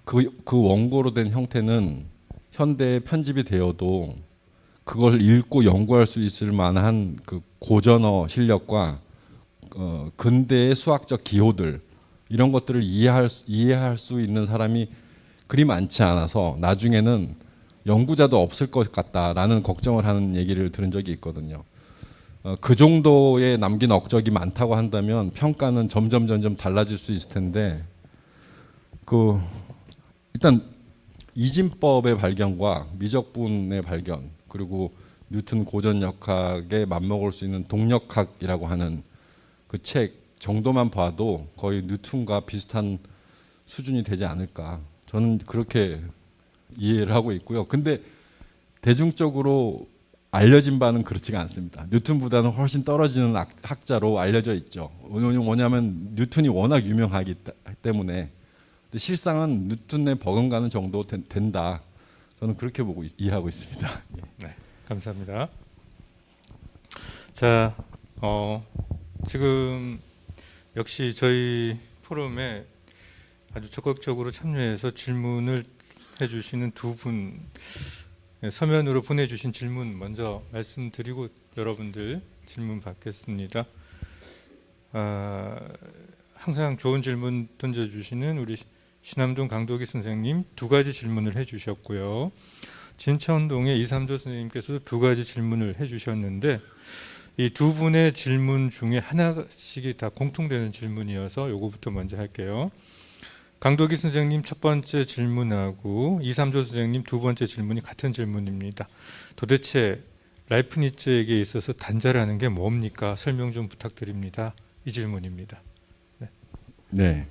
그 원고로 된 형태는 현대에 편집이 되어도 그걸 읽고 연구할 수 있을 만한 그 고전어 실력과 근대의 수학적 기호들 이런 것들을 이해할 수 있는 사람이 그리 많지 않아서 나중에는 연구자도 없을 것 같다라는 걱정을 하는 얘기를 들은 적이 있거든요. 그 정도의 남긴 업적이 많다고 한다면 평가는 점점 달라질 수 있을 텐데, 일단 이진법의 발견과 미적분의 발견, 그리고 뉴턴 고전역학에 맞먹을 수 있는 동력학이라고 하는 그 책 정도만 봐도 거의 뉴턴과 비슷한 수준이 되지 않을까, 저는 그렇게 이해를 하고 있고요. 근데 대중적으로 알려진 바는 그렇지가 않습니다. 뉴턴보다는 훨씬 떨어지는 학자로 알려져 있죠. 뭐냐면 뉴턴이 워낙 유명하기 때문에. 근데 실상은 뉴턴에 버금가는 정도 된다. 저는 그렇게 보고 이해하고 있습니다. 네, 감사합니다. 자, 지금 역시 저희 포럼에 아주 적극적으로 참여해서 질문을 해주시는 두 분 서면으로 보내주신 질문 먼저 말씀드리고 여러분들 질문 받겠습니다. 항상 좋은 질문 던져주시는 우리 신암동 강도기 선생님 두 가지 질문을 해주셨고요. 진천동의 이삼조 선생님께서도 두 가지 질문을 해주셨는데 이 두 분의 질문 중에 하나씩이 다 공통되는 질문이어서 요거부터 먼저 할게요. 강도기 선생님 첫 번째 질문하고 이삼조 선생님 두 번째 질문이 같은 질문입니다. 도대체 라이프니츠에게 있어서 단자라는 게 뭡니까? 설명 좀 부탁드립니다. 이 질문입니다. 네.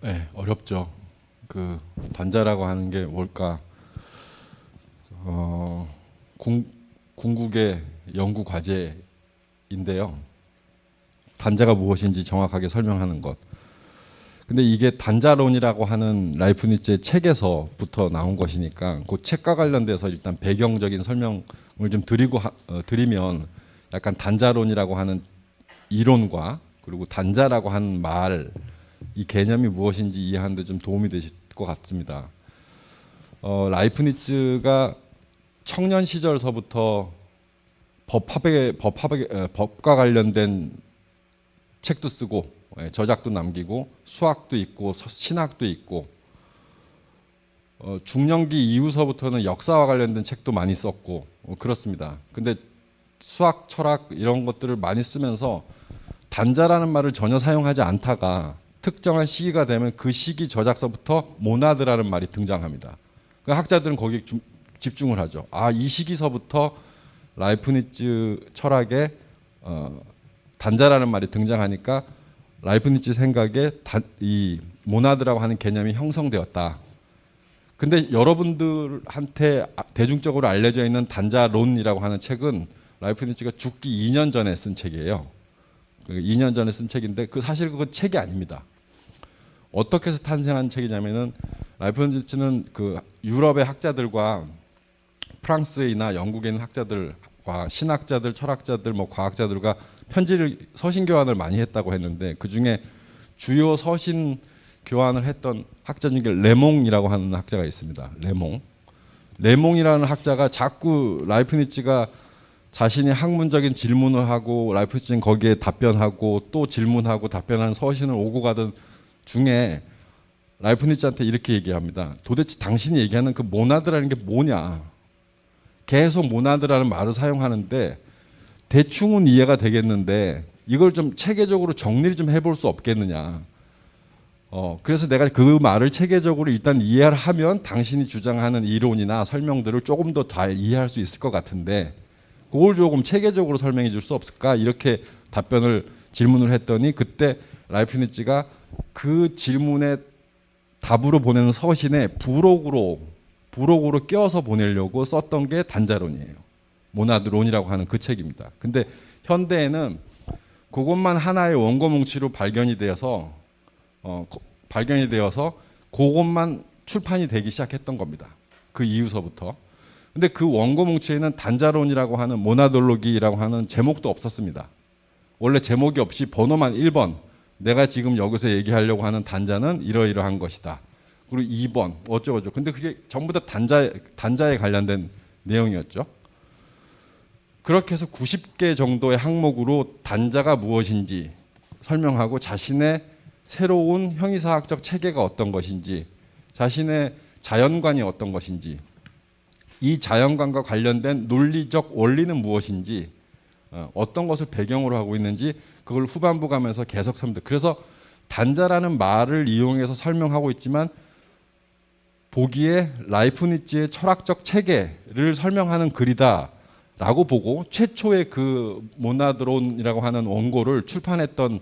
네, 어렵죠. 그 단자라고 하는 게 뭘까? 궁극의 연구 과제인데요. 단자가 무엇인지 정확하게 설명하는 것. 근데 이게 단자론이라고 하는 라이프니츠의 책에서부터 나온 것이니까 그 책과 관련돼서 일단 배경적인 설명을 좀 드리면 약간 단자론이라고 하는 이론과 그리고 단자라고 하는 말, 이 개념이 무엇인지 이해하는 데 좀 도움이 되실 것 같습니다. 라이프니츠가 청년 시절서부터 법과 관련된 책도 쓰고 저작도 남기고 수학도 있고 신학도 있고 중년기 이후서부터는 역사와 관련된 책도 많이 썼고 그렇습니다. 근데 수학, 철학 이런 것들을 많이 쓰면서 단자라는 말을 전혀 사용하지 않다가 특정한 시기가 되면 그 시기 저작서부터 모나드라는 말이 등장합니다. 그 학자들은 거기에 집중을 하죠. 이 시기서부터 라이프니츠 철학에 단자라는 말이 등장하니까 라이프니츠 생각에 이 모나드라고 하는 개념이 형성되었다. 근데 여러분들한테 대중적으로 알려져 있는 단자론이라고 하는 책은 라이프니츠가 죽기 2년 전에 쓴 책이에요. 2년 전에 쓴 책인데 사실 그건 책이 아닙니다. 어떻게 해서 탄생한 책이냐면은 라이프니츠는 그 유럽의 학자들과 프랑스이나 영국에 있는 학자들과 신학자들, 철학자들, 과학자들과 서신 교환을 많이 했다고 했는데 그 중에 주요 서신 교환을 했던 학자 중에 레몽이라고 하는 학자가 있습니다. 레몽이라는 학자가 자꾸 라이프니츠가 자신이 학문적인 질문을 하고 라이프니츠는 거기에 답변하고 또 질문하고 답변하는 서신을 오고 가던 중에 라이프니츠한테 이렇게 얘기합니다. 도대체 당신이 얘기하는 그 모나드라는 게 뭐냐? 계속 모나드라는 말을 사용하는데 대충은 이해가 되겠는데 이걸 좀 체계적으로 정리를 좀 해볼 수 없겠느냐? 그래서 내가 그 말을 체계적으로 일단 이해를 하면 당신이 주장하는 이론이나 설명들을 조금 더 잘 이해할 수 있을 것 같은데 그걸 조금 체계적으로 설명해 줄 수 없을까? 이렇게 질문을 했더니 그때 라이프니츠가 그 질문에 답으로 보내는 서신에 부록으로 껴서 보내려고 썼던 게 단자론이에요. 모나드론이라고 하는 그 책입니다. 근데 현대에는 그것만 하나의 원고 뭉치로 발견이 되어서 그것만 출판이 되기 시작했던 겁니다. 그 이후서부터. 근데 그 원고 뭉치에는 단자론이라고 하는 모나돌로기라고 하는 제목도 없었습니다. 원래 제목이 없이 번호만 1번, 내가 지금 여기서 얘기하려고 하는 단자는 이러이러한 것이다. 그리고 2번 어쩌고저쩌고. 근데 그게 전부 다 단자에 관련된 내용이었죠. 그렇게 해서 90개 정도의 항목으로 단자가 무엇인지 설명하고 자신의 새로운 형이사학적 체계가 어떤 것인지, 자신의 자연관이 어떤 것인지, 이 자연관과 관련된 논리적 원리는 무엇인지, 어떤 것을 배경으로 하고 있는지 그걸 후반부 가면서 계속 설명합니다. 그래서 단자라는 말을 이용해서 설명하고 있지만 보기에 라이프니츠의 철학적 체계를 설명하는 글이다라고 보고 최초의 그 모나드론이라고 하는 원고를 출판했던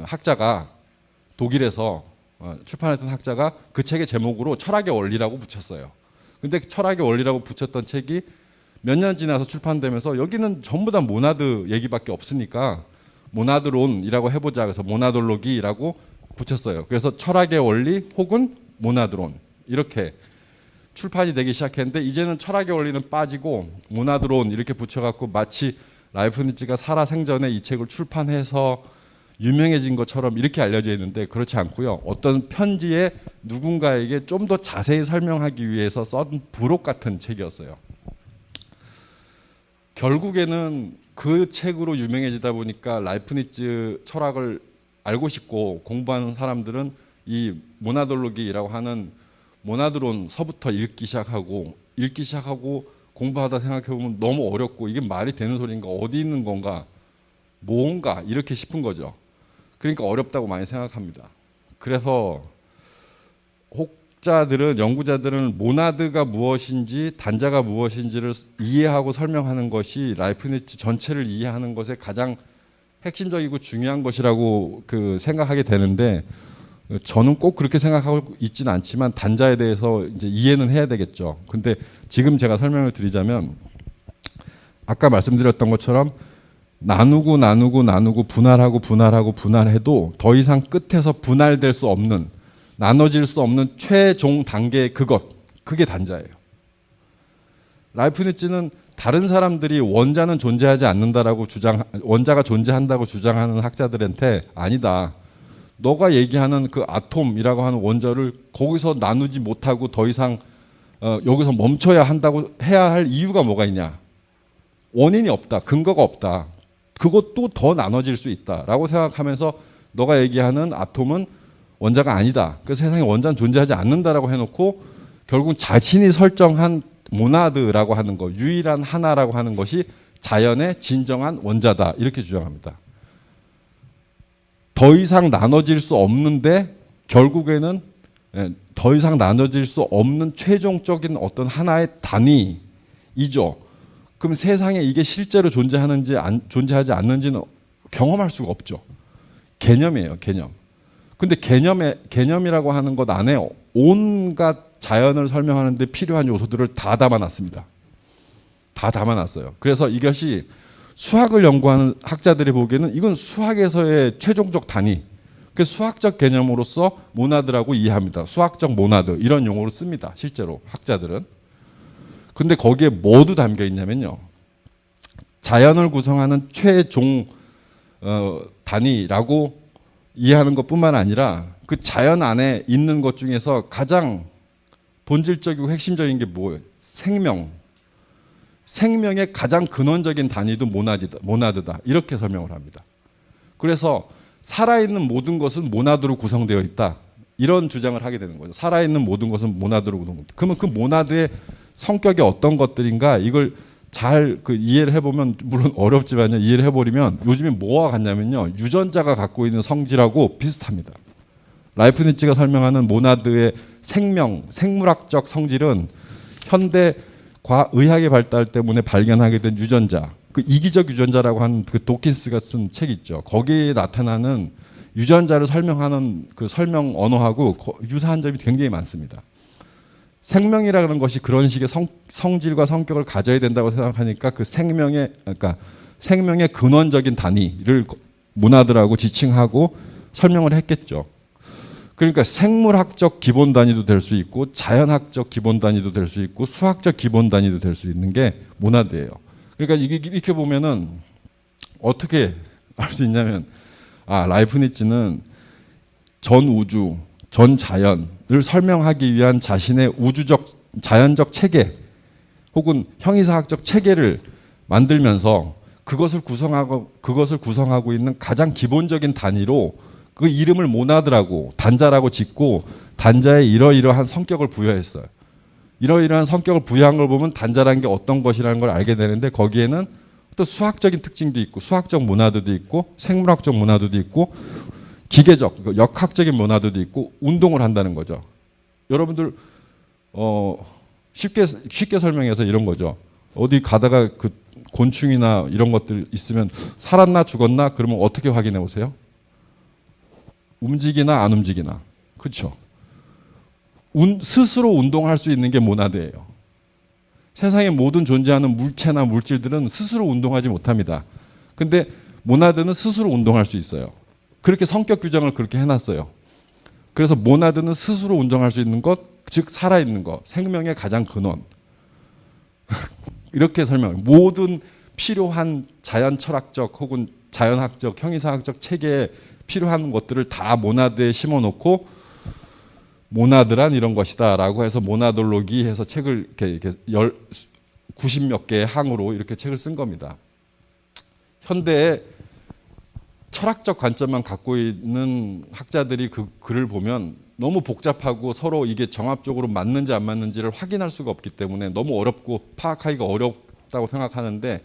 학자가 독일에서 출판했던 학자가 그 책의 제목으로 철학의 원리라고 붙였어요. 근데 철학의 원리라고 붙였던 책이 몇 년 지나서 출판되면서 여기는 전부 다 모나드 얘기밖에 없으니까 모나드론이라고 해보자. 그래서 모나돌로기라고 붙였어요. 그래서 철학의 원리 혹은 모나드론 이렇게 출판이 되기 시작했는데 이제는 철학의 원리는 빠지고 모나드론 이렇게 붙여갖고 마치 라이프니츠가 살아생전에 이 책을 출판해서 유명해진 것처럼 이렇게 알려져 있는데 그렇지 않고요. 어떤 편지에 누군가에게 좀 더 자세히 설명하기 위해서 쓴 부록 같은 책이었어요. 결국에는 그 책으로 유명해지다 보니까 라이프니츠 철학을 알고 싶고 공부하는 사람들은 이 모나돌로기라고 하는 모나드론서부터 읽기 시작하고 공부하다 생각해보면 너무 어렵고 이게 말이 되는 소리인가 어디 있는 건가 뭔가 이렇게 싶은 거죠. 그러니까 어렵다고 많이 생각합니다. 그래서 혹자들은 연구자들은 모나드가 무엇인지 단자가 무엇인지를 이해하고 설명하는 것이 라이프니츠 전체를 이해하는 것에 가장 핵심적이고 중요한 것이라고 생각하게 되는데 저는 꼭 그렇게 생각하고 있지는 않지만 단자에 대해서 이제 이해는 해야 되겠죠. 근데 지금 제가 설명을 드리자면 아까 말씀드렸던 것처럼 나누고 분할해도 더 이상 끝에서 분할될 수 없는 나눠질 수 없는 최종 단계의 그게 단자예요. 라이프니츠는 다른 사람들이 원자는 존재하지 않는다라고 원자가 존재한다고 주장하는 학자들한테 아니다. 너가 얘기하는 그 아톰이라고 하는 원자를 거기서 나누지 못하고 더 이상 여기서 멈춰야 한다고 해야 할 이유가 뭐가 있냐? 원인이 없다. 근거가 없다. 그것도 더 나눠질 수 있다라고 생각하면서 너가 얘기하는 아톰은 원자가 아니다. 그래서 세상에 원자는 존재하지 않는다라고 해놓고 결국 자신이 설정한 모나드라고 하는 것, 유일한 하나라고 하는 것이 자연의 진정한 원자다. 이렇게 주장합니다. 더 이상 나눠질 수 없는데 결국에는 더 이상 나눠질 수 없는 최종적인 어떤 하나의 단위이죠. 그럼 세상에 이게 실제로 존재하는지 존재하지 않는지는 경험할 수가 없죠. 개념이에요, 개념. 근데 개념이라고 하는 것 안에 온갖 자연을 설명하는 데 필요한 요소들을 다 담아놨습니다. 다 담아놨어요. 그래서 이것이 수학을 연구하는 학자들이 보기에는 이건 수학에서의 최종적 단위. 그 수학적 개념으로서 모나드라고 이해합니다. 수학적 모나드 이런 용어를 씁니다. 실제로 학자들은. 근데 거기에 뭐도 담겨 있냐면요. 자연을 구성하는 최종 단위라고 이해하는 것뿐만 아니라 그 자연 안에 있는 것 중에서 가장 본질적이고 핵심적인 게 뭐예요? 생명. 생명의 가장 근원적인 단위도 모나드다. 이렇게 설명을 합니다. 그래서 살아있는 모든 것은 모나드로 구성되어 있다. 이런 주장을 하게 되는 거죠. 살아있는 모든 것은 모나드로 구성되어 있다. 그러면 그 모나드의 성격이 어떤 것들인가 이걸 잘 이해를 해보면 물론 어렵지만요. 이해를 해버리면 요즘에 뭐와 같냐면요. 유전자가 갖고 있는 성질하고 비슷합니다. 라이프니츠가 설명하는 모나드의 생물학적 성질은 현대 의학의 발달 때문에 발견하게 된 유전자, 그 이기적 유전자라고 하는 그 도킨스가 쓴 책 있죠. 거기에 나타나는 유전자를 설명하는 그 설명 언어하고 유사한 점이 굉장히 많습니다. 생명이라는 것이 그런 식의 성질과 성격을 가져야 된다고 생각하니까 그 생명의 근원적인 단위를 모나드라고 지칭하고 설명을 했겠죠. 그러니까 생물학적 기본 단위도 될 수 있고 자연학적 기본 단위도 될 수 있고 수학적 기본 단위도 될 수 있는 게 모나드예요. 그러니까 이렇게 보면은 어떻게 알 수 있냐면 라이프니츠는 전 우주, 전 자연을 설명하기 위한 자신의 우주적 자연적 체계 혹은 형이사학적 체계를 만들면서 그것을 구성하고 있는 가장 기본적인 단위로 그 이름을 모나드라고 단자라고 짓고 단자에 이러이러한 성격을 부여했어요. 이러이러한 성격을 부여한 걸 보면 단자라는 게 어떤 것이라는 걸 알게 되는데 거기에는 또 수학적인 특징도 있고 수학적 모나드도 있고 생물학적 모나드도 있고 기계적 역학적인 모나드도 있고 운동을 한다는 거죠. 여러분들 쉽게 설명해서 이런 거죠. 어디 가다가 그 곤충이나 이런 것들 있으면 살았나 죽었나 그러면 어떻게 확인해 보세요? 움직이나 안 움직이나. 그렇죠. 스스로 운동할 수 있는 게 모나드예요. 세상에 모든 존재하는 물체나 물질들은 스스로 운동하지 못합니다. 근데 모나드는 스스로 운동할 수 있어요. 그렇게 성격 규정을 그렇게 해놨어요. 그래서 모나드는 스스로 운동할 수 있는 것, 즉 살아있는 것, 생명의 가장 근원. 이렇게 설명. 모든 필요한 자연 철학적 혹은 자연학적, 형이상학적 체계에 필요한 것들을 다 모나드에 심어놓고 모나드란 이런 것이다라고 해서 모나돌로기 해서 책을 이렇게 90몇 개의 항으로 이렇게 책을 쓴 겁니다. 현대에 철학적 관점만 갖고 있는 학자들이 그 글을 보면 너무 복잡하고 서로 이게 정합적으로 맞는지 안 맞는지를 확인할 수가 없기 때문에 너무 어렵고 파악하기가 어렵다고 생각하는데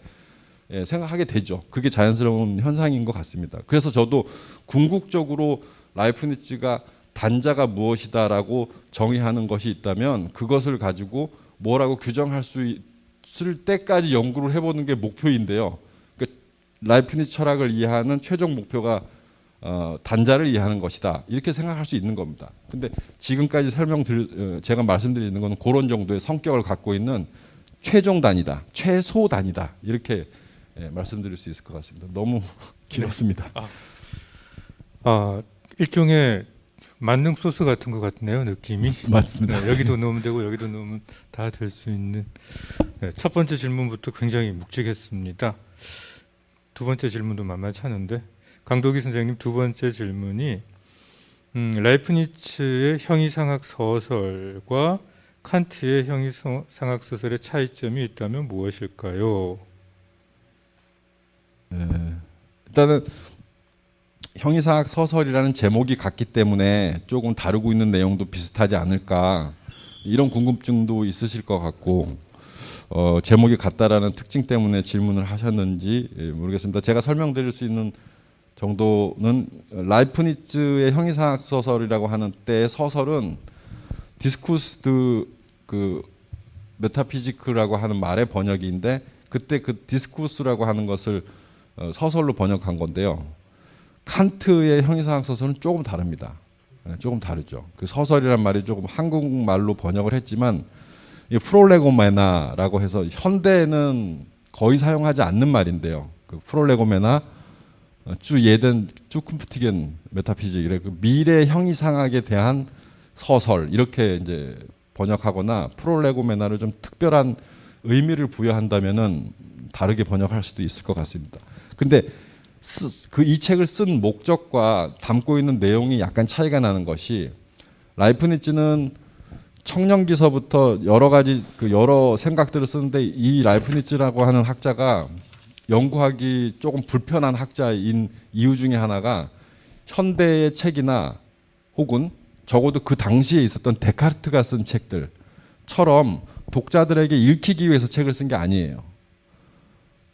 생각하게 되죠. 그게 자연스러운 현상인 것 같습니다. 그래서 저도 궁극적으로 라이프니츠가 단자가 무엇이다라고 정의하는 것이 있다면 그것을 가지고 뭐라고 규정할 수 있을 때까지 연구를 해보는 게 목표인데요. 그러니까 라이프니츠 철학을 이해하는 최종 목표가 단자를 이해하는 것이다. 이렇게 생각할 수 있는 겁니다. 근데 지금까지 제가 말씀드리는 건 그런 정도의 성격을 갖고 있는 최종 단위다, 최소 단위다. 이렇게 말씀드릴 수 있을 것 같습니다. 너무 길었습니다. 일종의 만능 소스 같은 것 같네요, 느낌이. 맞습니다. 네, 여기도 넣으면 되고 여기도 넣으면 다 될 수 있는. 네, 첫 번째 질문부터 굉장히 묵직했습니다. 두 번째 질문도 만만치 않은데 강도기 선생님 두 번째 질문이 라이프니츠의 형이상학 서설과 칸트의 형이상학 서설의 차이점이 있다면 무엇일까요? 일단은 형이상학 서설이라는 제목이 같기 때문에 조금 다루고 있는 내용도 비슷하지 않을까 이런 궁금증도 있으실 것 같고 제목이 같다라는 특징 때문에 질문을 하셨는지 모르겠습니다. 제가 설명드릴 수 있는 정도는 라이프니츠의 형이상학 서설이라고 하는 때의 서설은 디스쿠스 그 메타피지크라고 하는 말의 번역인데 그때 그 디스쿠스라고 하는 것을 서설로 번역한 건데요. 칸트의 형이상학 서설은 조금 다릅니다. 조금 다르죠. 그 서설이란 말이 조금 한국말로 번역을 했지만 이 프롤레고메나라고 해서 현대에는 거의 사용하지 않는 말인데요. 그 프롤레고메나 주 예덴 쭈쿰프티겐 메타피직 이래 그 미래 형이상학에 대한 서설 이렇게 이제 번역하거나 프롤레고메나를 좀 특별한 의미를 부여한다면은 다르게 번역할 수도 있을 것 같습니다. 근데 그 이 책을 쓴 목적과 담고 있는 내용이 약간 차이가 나는 것이 라이프니츠는 청년기서부터 여러 가지 여러 생각들을 쓰는데 이 라이프니츠라고 하는 학자가 연구하기 조금 불편한 학자인 이유 중에 하나가 현대의 책이나 혹은 적어도 그 당시에 있었던 데카르트가 쓴 책들처럼 독자들에게 읽히기 위해서 책을 쓴 게 아니에요.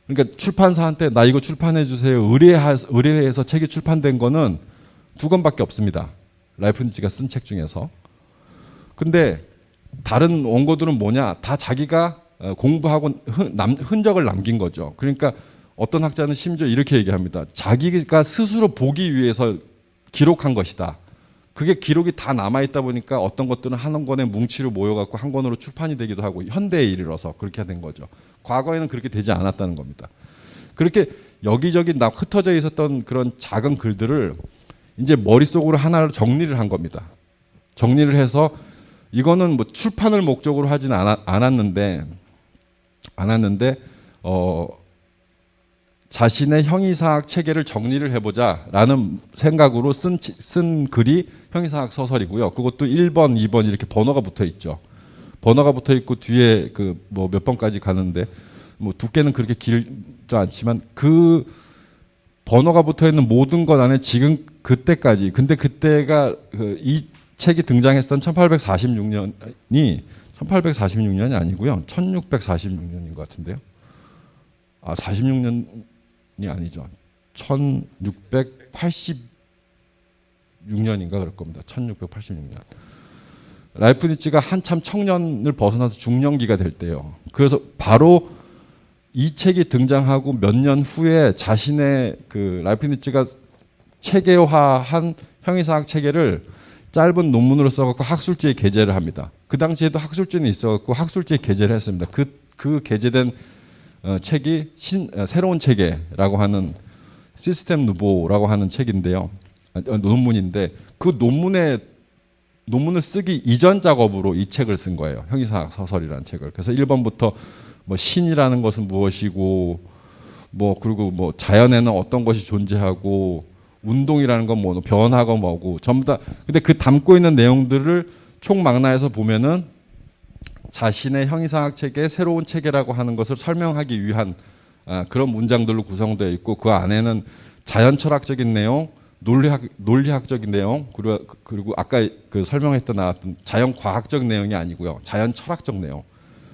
그러니까 출판사한테 나 이거 출판해 주세요. 의뢰해서 책이 출판된 거는 2권밖에 없습니다. 라이프니츠가 쓴 책 중에서. 근데 다른 원고들은 뭐냐? 다 자기가 공부하고 흔적을 남긴 거죠. 그러니까 어떤 학자는 심지어 이렇게 얘기합니다. 자기가 스스로 보기 위해서 기록한 것이다. 그게 기록이 다 남아있다 보니까 어떤 것들은 한 권의 뭉치로 모여갖고 한 권으로 출판이 되기도 하고 현대에 이르러서 그렇게 된 거죠. 과거에는 그렇게 되지 않았다는 겁니다. 그렇게 여기저기 흩어져 있었던 그런 작은 글들을 이제 머릿속으로 하나를 정리를 한 겁니다. 정리를 해서 이거는 뭐 출판을 목적으로 하진 않았는데 자신의 형이상학 체계를 정리를 해보자라는 생각으로 쓴 글이 형이상학 서설이고요. 그것도 1번, 2번 이렇게 번호가 붙어 있죠. 번호가 붙어 있고 뒤에 그 뭐 몇 번까지 가는데 뭐 두께는 그렇게 길지 않지만 그 번호가 붙어 있는 모든 것 안에 지금 그때까지 근데 그때가 이 책이 등장했던 1846년이 아니고요. 1646년인 것 같은데요. 46년이 아니죠. 1686년인가 그럴 겁니다. 1686년. 라이프니츠가 한참 청년을 벗어나서 중년기가 될 때요. 그래서 바로 이 책이 등장하고 몇 년 후에 자신의 그 라이프니츠가 체계화한 형이상학 체계를 짧은 논문으로 써갖고 학술지에 게재를 합니다. 그 당시에도 학술지는 있어갖고 학술지에 게재를 했습니다. 그 게재된 책이 새로운 체계라고 하는 시스템 누보라고 하는 책인데요. 논문인데 그 논문을 쓰기 이전 작업으로 이 책을 쓴 거예요. 형이상학 서설이라는 책을. 그래서 1번부터 뭐 신이라는 것은 무엇이고 뭐 그리고 뭐 자연에는 어떤 것이 존재하고 운동이라는 건 뭐 변화가 뭐고 전부 다 근데 그 담고 있는 내용들을 총망라해서 보면은 자신의 형이상학 체계의 새로운 체계라고 하는 것을 설명하기 위한 그런 문장들로 구성되어 있고 그 안에는 자연 철학적인 내용, 논리학적인 내용 그리고 아까 그 설명했던 나왔던 자연 과학적 내용이 아니고요. 자연 철학적 내용.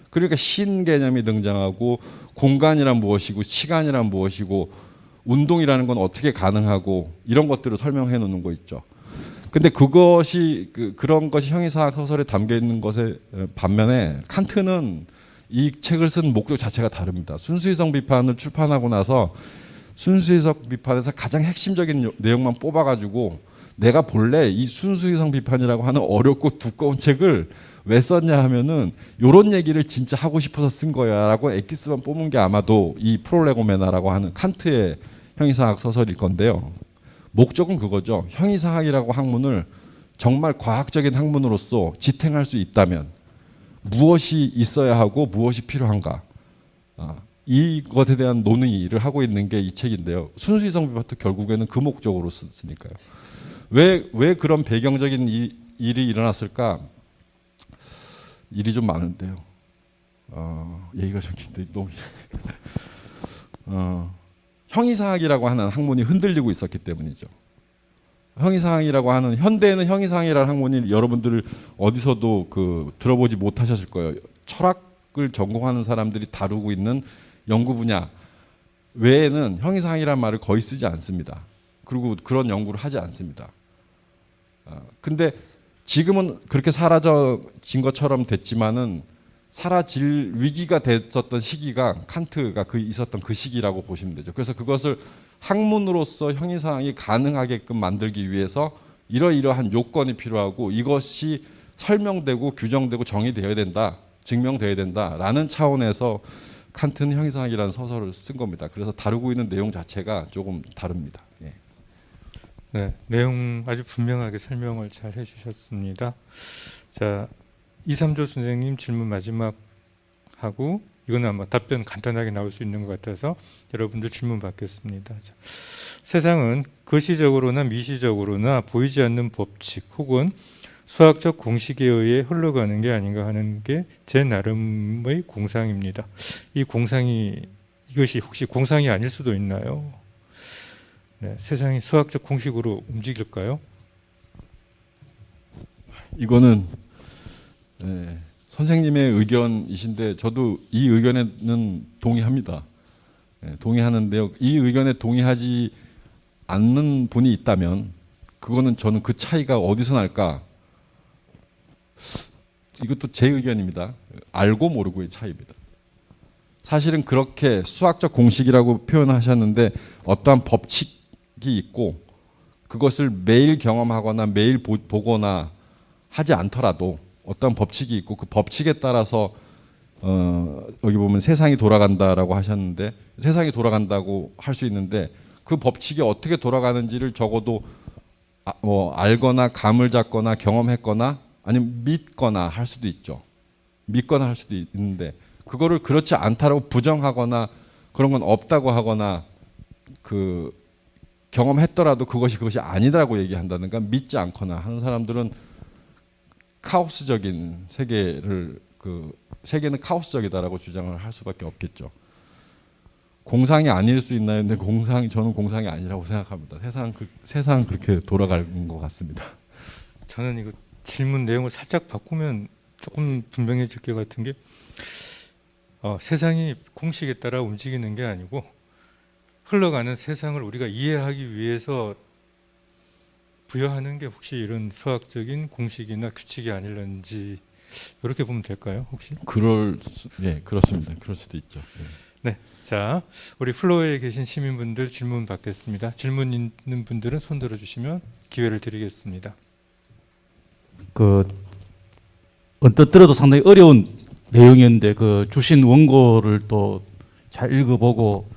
그러니까 신 개념이 등장하고 공간이란 무엇이고 시간이란 무엇이고 운동이라는 건 어떻게 가능하고 이런 것들을 설명해 놓는 거 있죠. 근데 그것이 그런 것이 형이상학 소설에 담겨 있는 것에 반면에 칸트는 이 책을 쓴 목적 자체가 다릅니다. 순수이성 비판을 출판하고 나서 순수이성 비판에서 가장 핵심적인 내용만 뽑아가지고 내가 본래 이 순수이성 비판이라고 하는 어렵고 두꺼운 책을 왜 썼냐 하면은 요런 얘기를 진짜 하고 싶어서 쓴 거야라고 엑기스만 뽑은 게 아마도 이 프롤레고메나라고 하는 칸트의 형이상학 소설일 건데요. 목적은 그거죠. 형이상학이라고 학문을 정말 과학적인 학문으로서 지탱할 수 있다면 무엇이 있어야 하고 무엇이 필요한가 이것에 대한 논의를 하고 있는 게 이 책인데요. 순수이성 비판도 결국에는 그 목적으로 쓰니까요. 왜 그런 배경적인 일이 일어났을까? 일이 좀 많은데요. 얘기가 좀 긴데 너무 형이상학이라고 하는 학문이 흔들리고 있었기 때문이죠. 형이상학이라고 하는 현대에는 형이상학이라는 학문이 여러분들 어디서도 들어보지 못하셨을 거예요. 철학을 전공하는 사람들이 다루고 있는 연구 분야 외에는 형이상학이라는 말을 거의 쓰지 않습니다. 그리고 그런 연구를 하지 않습니다. 근데 지금은 그렇게 사라진 것처럼 됐지만은 사라질 위기가 됐었던 시기가 칸트가 있었던 그 시기라고 보시면 되죠. 그래서 그것을 학문으로서 형이상학이 가능하게끔 만들기 위해서 이러이러한 요건이 필요하고 이것이 설명되고 규정되고 정의되어야 된다, 증명되어야 된다라는 차원에서 칸트는 형이상학이라는 소설을 쓴 겁니다. 그래서 다루고 있는 내용 자체가 조금 다릅니다. 예. 네, 내용 아주 분명하게 설명을 잘 해주셨습니다. 자, 이삼조 선생님 질문 마지막 하고 이거는 아마 답변 간단하게 나올 수 있는 것 같아서 여러분들 질문 받겠습니다. 자, 세상은 거시적으로나 미시적으로나 보이지 않는 법칙 혹은 수학적 공식에 의해 흘러가는 게 아닌가 하는 게 제 나름의 공상입니다. 이것이 혹시 공상이 아닐 수도 있나요? 네, 세상이 수학적 공식으로 움직일까요? 이거는 선생님의 의견이신데 저도 이 의견에는 동의합니다. 동의하는데요. 이 의견에 동의하지 않는 분이 있다면 그거는 저는 그 차이가 어디서 날까? 이것도 제 의견입니다. 알고 모르고의 차이입니다. 사실은 그렇게 수학적 공식이라고 표현하셨는데 어떠한 법칙이 있고 그것을 매일 경험하거나 매일 보거나 하지 않더라도 어떤 법칙이 있고 그 법칙에 따라서 여기 보면 세상이 돌아간다라고 하셨는데 세상이 돌아간다고 할 수 있는데 그 법칙이 어떻게 돌아가는지를 적어도 뭐 알거나 감을 잡거나 경험했거나 아니면 믿거나 할 수도 있죠. 믿거나 할 수도 있는데 그거를 그렇지 않다라고 부정하거나 그런 건 없다고 하거나 경험했더라도 그것이 아니다라고 얘기한다든가 믿지 않거나 하는 사람들은 카오스적인 세계를 세계는 카오스적이다라고 주장을 할 수밖에 없겠죠. 공상이 아닐 수 있나요? 근데 저는 공상이 아니라고 생각합니다. 세상은 그렇게 돌아가는 것 같습니다. 저는 이거 질문 내용을 살짝 바꾸면 조금 분명해질 것 같은 게 세상이 공식에 따라 움직이는 게 아니고 흘러가는 세상을 우리가 이해하기 위해서 부여하는 게 혹시 이런 수학적인 공식이나 규칙이 아닐런지 이렇게 보면 될까요? 혹시? 그렇습니다. 그럴 수도 있죠. 네. 자, 우리 플로어에 계신 시민분들 질문 받겠습니다. 질문 있는 분들은 손 들어주시면 기회를 드리겠습니다. 언뜻 들어도 상당히 어려운 내용이었는데 그 주신 원고를 또 잘 읽어보고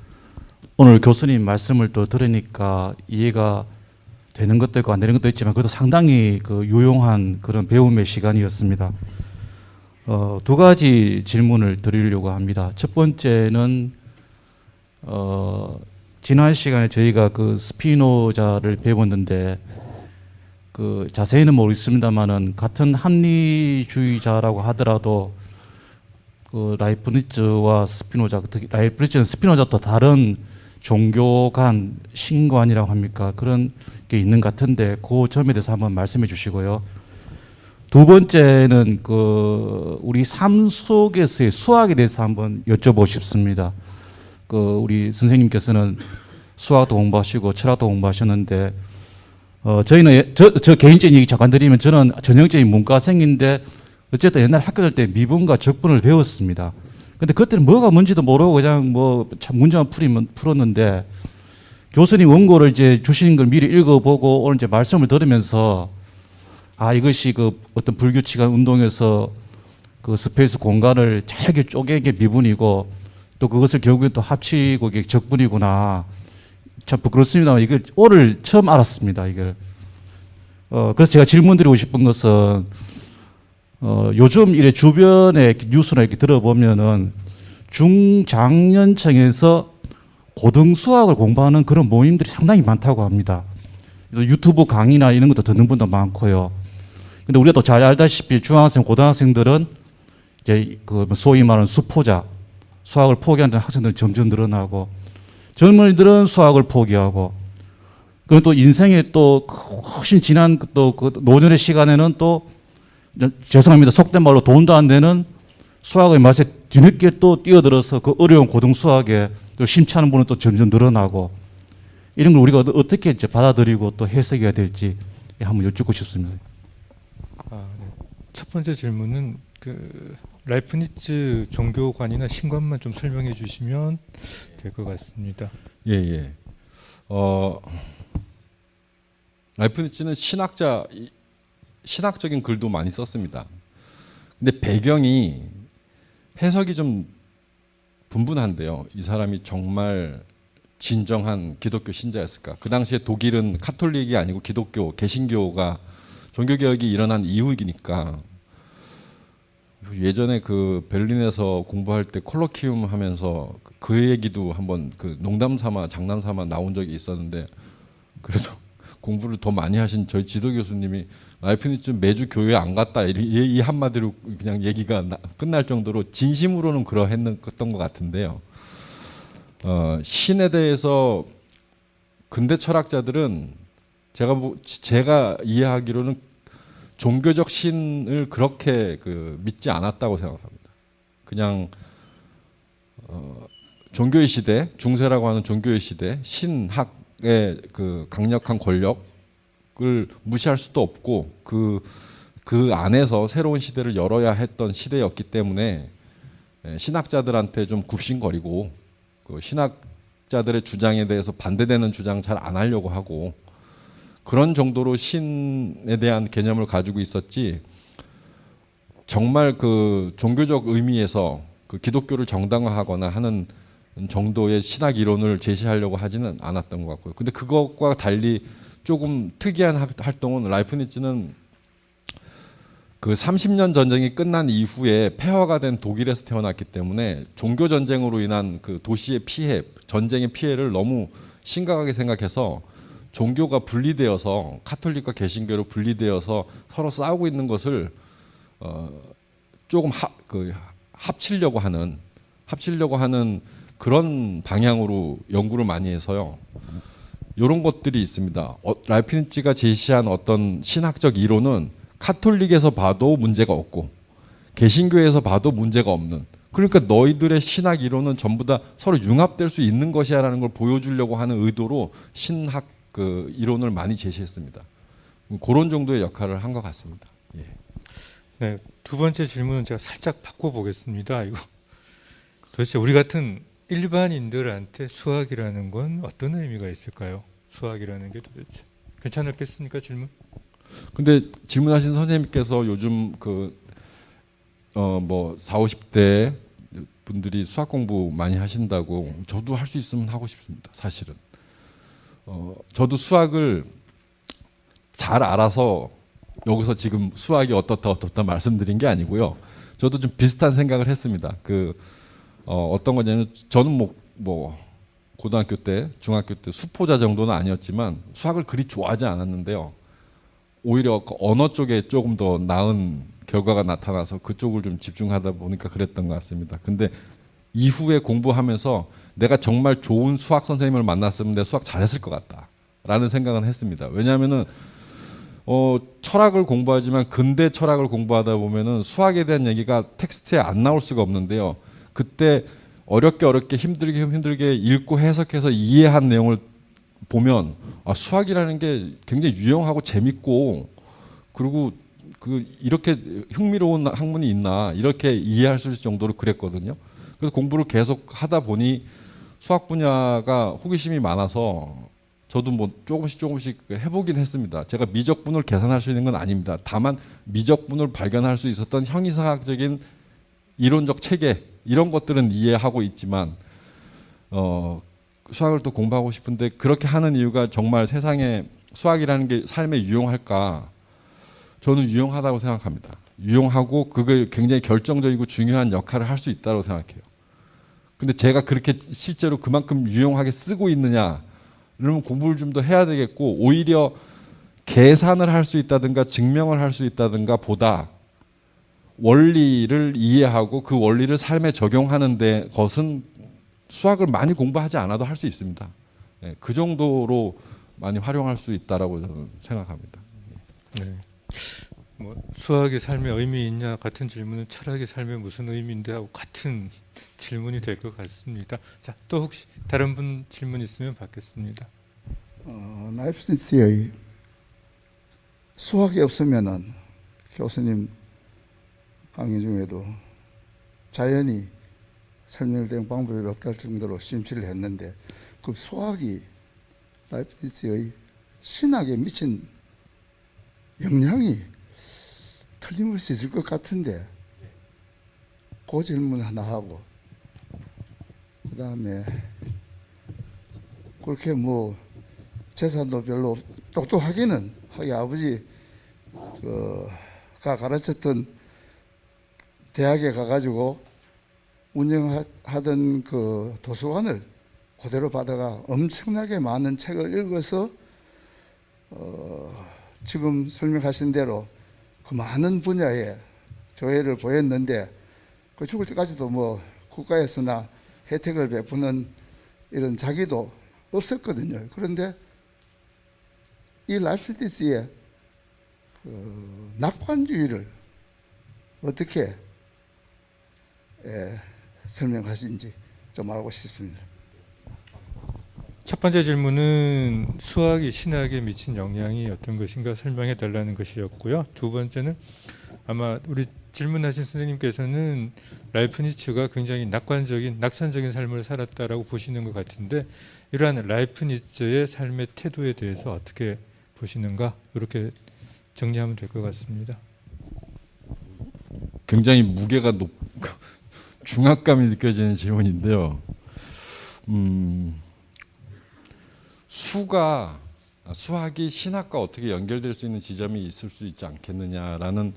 오늘 교수님 말씀을 또 들으니까 이해가 되는 것도 있고 안 되는 것도 있지만 그래도 상당히 그 유용한 그런 배움의 시간이었습니다. 두 가지 질문을 드리려고 합니다. 첫 번째는 지난 시간에 저희가 그 스피노자를 배웠는데 그 자세히는 모르겠습니다만은 같은 합리주의자라고 하더라도 그 라이프니츠와 스피노자, 특히 라이프니츠는 스피노자 또 다른 종교 간 신관이라고 합니까? 그런 게 있는 것 같은데 그 점에 대해서 한번 말씀해 주시고요. 두 번째는 그 우리 삶 속에서의 수학에 대해서 한번 여쭤보고 싶습니다. 그 우리 선생님께서는 수학도 공부하시고 철학도 공부하셨는데 저희는 저 개인적인 얘기 잠깐 드리면 저는 전형적인 문과생인데 어쨌든 옛날 학교 다닐 때 미분과 적분을 배웠습니다. 근데 그때는 뭐가 뭔지도 모르고 그냥 뭐 참 문제만 풀었는데 교수님 원고를 이제 주시는 걸 미리 읽어보고 오늘 이제 말씀을 들으면서 아 이것이 그 어떤 불규칙한 운동에서 그 스페이스 공간을 잘게 쪼개게 미분이고 또 그것을 결국에 또 합치고 이게 적분이구나. 참 부끄럽습니다만 이걸 오늘 처음 알았습니다. 이걸. 그래서 제가 질문드리고 싶은 것은 요즘 이래 주변에 뉴스나 이렇게 들어보면은 중장년층에서 고등 수학을 공부하는 그런 모임들이 상당히 많다고 합니다. 유튜브 강의나 이런 것도 듣는 분도 많고요. 근데 우리가 또 잘 알다시피 중학생, 고등학생들은 이제 그 소위 말하는 수포자, 수학을 포기하는 학생들은 점점 늘어나고 젊은이들은 수학을 포기하고 그리고 또 인생에 또 훨씬 지난 또 그 노년의 시간에는 또 죄송합니다. 속된 말로 돈도 안 되는 수학의 맛에 뒤늦게 또 뛰어들어서 그 어려운 고등 수학에 또 심취하는 분은 또 점점 늘어나고 이런 걸 우리가 어떻게 이제 받아들이고 또 해석해야 될지 한번 여쭙고 싶습니다. 네. 첫 번째 질문은 그 라이프니츠 종교관이나 신관만 좀 설명해 주시면 될 것 같습니다. 예. 라이프니츠는 신학적인 글도 많이 썼습니다. 근데 배경이 해석이 좀 분분한데요. 이 사람이 정말 진정한 기독교 신자였을까? 그 당시에 독일은 카톨릭이 아니고 기독교, 개신교가 종교개혁이 일어난 이후이니까 예전에 그 베를린에서 공부할 때 콜로키움 하면서 그 얘기도 한번 그 농담 삼아 장난 삼아 나온 적이 있었는데 그래도 공부를 더 많이 하신 저희 지도 교수님이 라이프니츠 매주 교회 안 갔다 이 한마디로 그냥 얘기가 끝날 정도로 진심으로는 그러했던 것 같은데요. 신에 대해서 근대 철학자들은 제가 이해하기로는 종교적 신을 그렇게 믿지 않았다고 생각합니다. 그냥 종교의 시대, 중세라고 하는 종교의 시대, 신학의 그 강력한 권력을 무시할 수도 없고 그 안에서 새로운 시대를 열어야 했던 시대였기 때문에 신학자들한테 좀 굽신거리고 그 신학자들의 주장에 대해서 반대되는 주장 잘 안 하려고 하고 그런 정도로 신에 대한 개념을 가지고 있었지 정말 그 종교적 의미에서 그 기독교를 정당화하거나 하는 정도의 신학 이론을 제시하려고 하지는 않았던 것 같고요. 근데 그것과 달리 조금 특이한 활동은 라이프니츠는 그 30년 전쟁이 끝난 이후에 폐허가 된 독일에서 태어났기 때문에 종교 전쟁으로 인한 그 도시의 피해, 전쟁의 피해를 너무 심각하게 생각해서 종교가 분리되어서 카톨릭과 개신교로 분리되어서 서로 싸우고 있는 것을 조금 합치려고 하는 그런 방향으로 연구를 많이 해서요. 이런 것들이 있습니다. 라이프니츠가 제시한 어떤 신학적 이론은 카톨릭에서 봐도 문제가 없고 개신교에서 봐도 문제가 없는 그러니까 너희들의 신학 이론은 전부 다 서로 융합될 수 있는 것이야라는 걸 보여주려고 하는 의도로 신학 그 이론을 많이 제시했습니다. 그런 정도의 역할을 한 것 같습니다. 예. 네, 두 번째 질문은 제가 살짝 바꿔보겠습니다. 이거 도대체 우리 같은 일반인들한테 수학이라는 건 어떤 의미가 있을까요? 수학이라는 게 도대체 괜찮겠습니까 질문? 근데 질문하신 선생님께서 요즘 그 뭐 40, 50대 분들이 수학 공부 많이 하신다고 저도 할 수 있으면 하고 싶습니다. 사실은 저도 수학을 잘 알아서 여기서 지금 수학이 어떻다 말씀드린 게 아니고요. 저도 좀 비슷한 생각을 했습니다. 어떤 거냐면 저는 뭐 고등학교 때, 중학교 때 수포자 정도는 아니었지만 수학을 그리 좋아하지 않았는데요. 오히려 그 언어 쪽에 조금 더 나은 결과가 나타나서 그쪽을 좀 집중하다 보니까 그랬던 것 같습니다. 근데 이후에 공부하면서 내가 정말 좋은 수학 선생님을 만났으면 내가 수학 잘했을 것 같다라는 생각은 했습니다. 왜냐하면은 철학을 공부하지만 근대 철학을 공부하다 보면은 수학에 대한 얘기가 텍스트에 안 나올 수가 없는데요. 그때 어렵게 힘들게 읽고 해석해서 이해한 내용을 보면 수학이라는 게 굉장히 유용하고 재밌고 그리고 이렇게 흥미로운 학문이 있나 이렇게 이해할 수 있을 정도로 그랬거든요. 그래서 공부를 계속 하다 보니 수학 분야가 호기심이 많아서 저도 뭐 조금씩 해보긴 했습니다. 제가 미적분을 계산할 수 있는 건 아닙니다. 다만 미적분을 발견할 수 있었던 형이상학적인 이론적 체계 이런 것들은 이해하고 있지만 수학을 또 공부하고 싶은데 그렇게 하는 이유가 정말 세상에 수학이라는 게 삶에 유용할까? 저는 유용하다고 생각합니다. 유용하고 그게 굉장히 결정적이고 중요한 역할을 할 수 있다고 생각해요. 근데 제가 그렇게 실제로 그만큼 유용하게 쓰고 있느냐? 그러면 공부를 좀 더 해야 되겠고 오히려 계산을 할 수 있다든가 증명을 할 수 있다든가 보다 원리를 이해하고 그 원리를 삶에 적용하는 데 것은 수학을 많이 공부하지 않아도 할 수 있습니다. 그 정도로 많이 활용할 수 있다라고 저는 생각합니다. 네. 뭐 수학의 삶에 의미 있냐 같은 질문은 철학의 삶에 무슨 의미인데 하고 같은 질문이 될 것 같습니다. 자, 또 혹시 다른 분 질문 있으면 받겠습니다. 라이프니츠의 수학이 없으면은 교수님 강의 중에도 자연히 설명된 방법이 없다할 정도로 심취를 했는데 그 수학이 라이프니츠의 신학에 미친 영향이 틀림없이 있을 것 같은데 그 질문 하나 하고 그 다음에 그렇게 뭐 재산도 별로 똑똑하기는 하기 아버지가 가르쳤던 대학에 가가지고 운영하던 그 도서관을 그대로 받아가 엄청나게 많은 책을 읽어서 지금 설명하신 대로 그 많은 분야에 조예를 보였는데 그 죽을 때까지도 뭐 국가에서나 혜택을 베푸는 이런 자기도 없었거든요. 그런데 이 라이프니츠의 낙관주의를 어떻게 설명하신지 좀 알고 싶습니다. 첫 번째 질문은 수학이 신학에 미친 영향이 어떤 것인가 설명해 달라는 것이었고요. 두 번째는 아마 우리 질문하신 선생님께서는 라이프니츠가 굉장히 낙천적인 삶을 살았다라고 보시는 것 같은데 이러한 라이프니츠의 삶의 태도에 대해서 어떻게 보시는가 이렇게 정리하면 될 것 같습니다. 굉장히 무게가 중압감이 느껴지는 질문인데요. 수학이 신학과 어떻게 연결될 수 있는 지점이 있을 수 있지 않겠느냐라는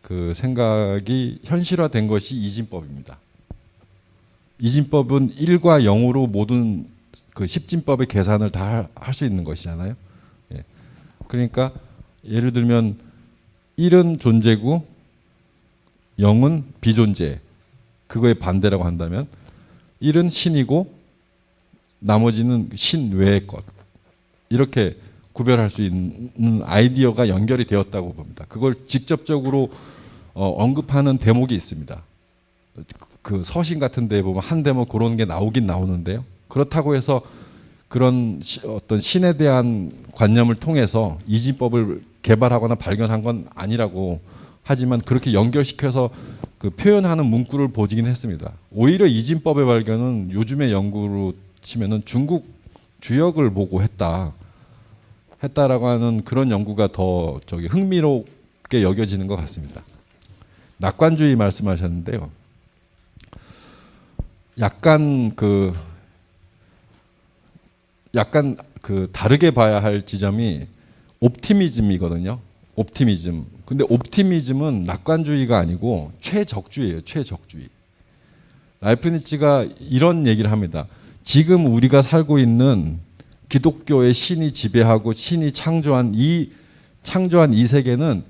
그 생각이 현실화된 것이 이진법입니다. 이진법은 1과 0으로 모든 그 십진법의 계산을 다 할 수 있는 것이잖아요. 예. 그러니까 예를 들면 1은 존재고 0은 비존재. 그거의 반대라고 한다면 1은 신이고 나머지는 신 외의 것. 이렇게 구별할 수 있는 아이디어가 연결이 되었다고 봅니다. 그걸 직접적으로 언급하는 대목이 있습니다. 그 서신 같은 데 보면 한 대목 그런 게 나오긴 나오는데요. 그렇다고 해서 그런 어떤 신에 대한 관념을 통해서 이진법을 개발하거나 발견한 건 아니라고 하지만 그렇게 연결시켜서 그 표현하는 문구를 보긴 했습니다. 오히려 이진법의 발견은 요즘의 연구로 치면은 중국 주역을 보고 했다라고 하는 그런 연구가 더 흥미롭게 여겨지는 것 같습니다. 낙관주의 말씀하셨는데요. 약간 다르게 봐야 할 지점이 옵티미즘이거든요. 옵티미즘. 근데 옵티미즘은 낙관주의가 아니고 최적주의예요. 최적주의. 라이프니츠가 이런 얘기를 합니다. 지금 우리가 살고 있는 기독교의 신이 지배하고 신이 창조한 이 세계는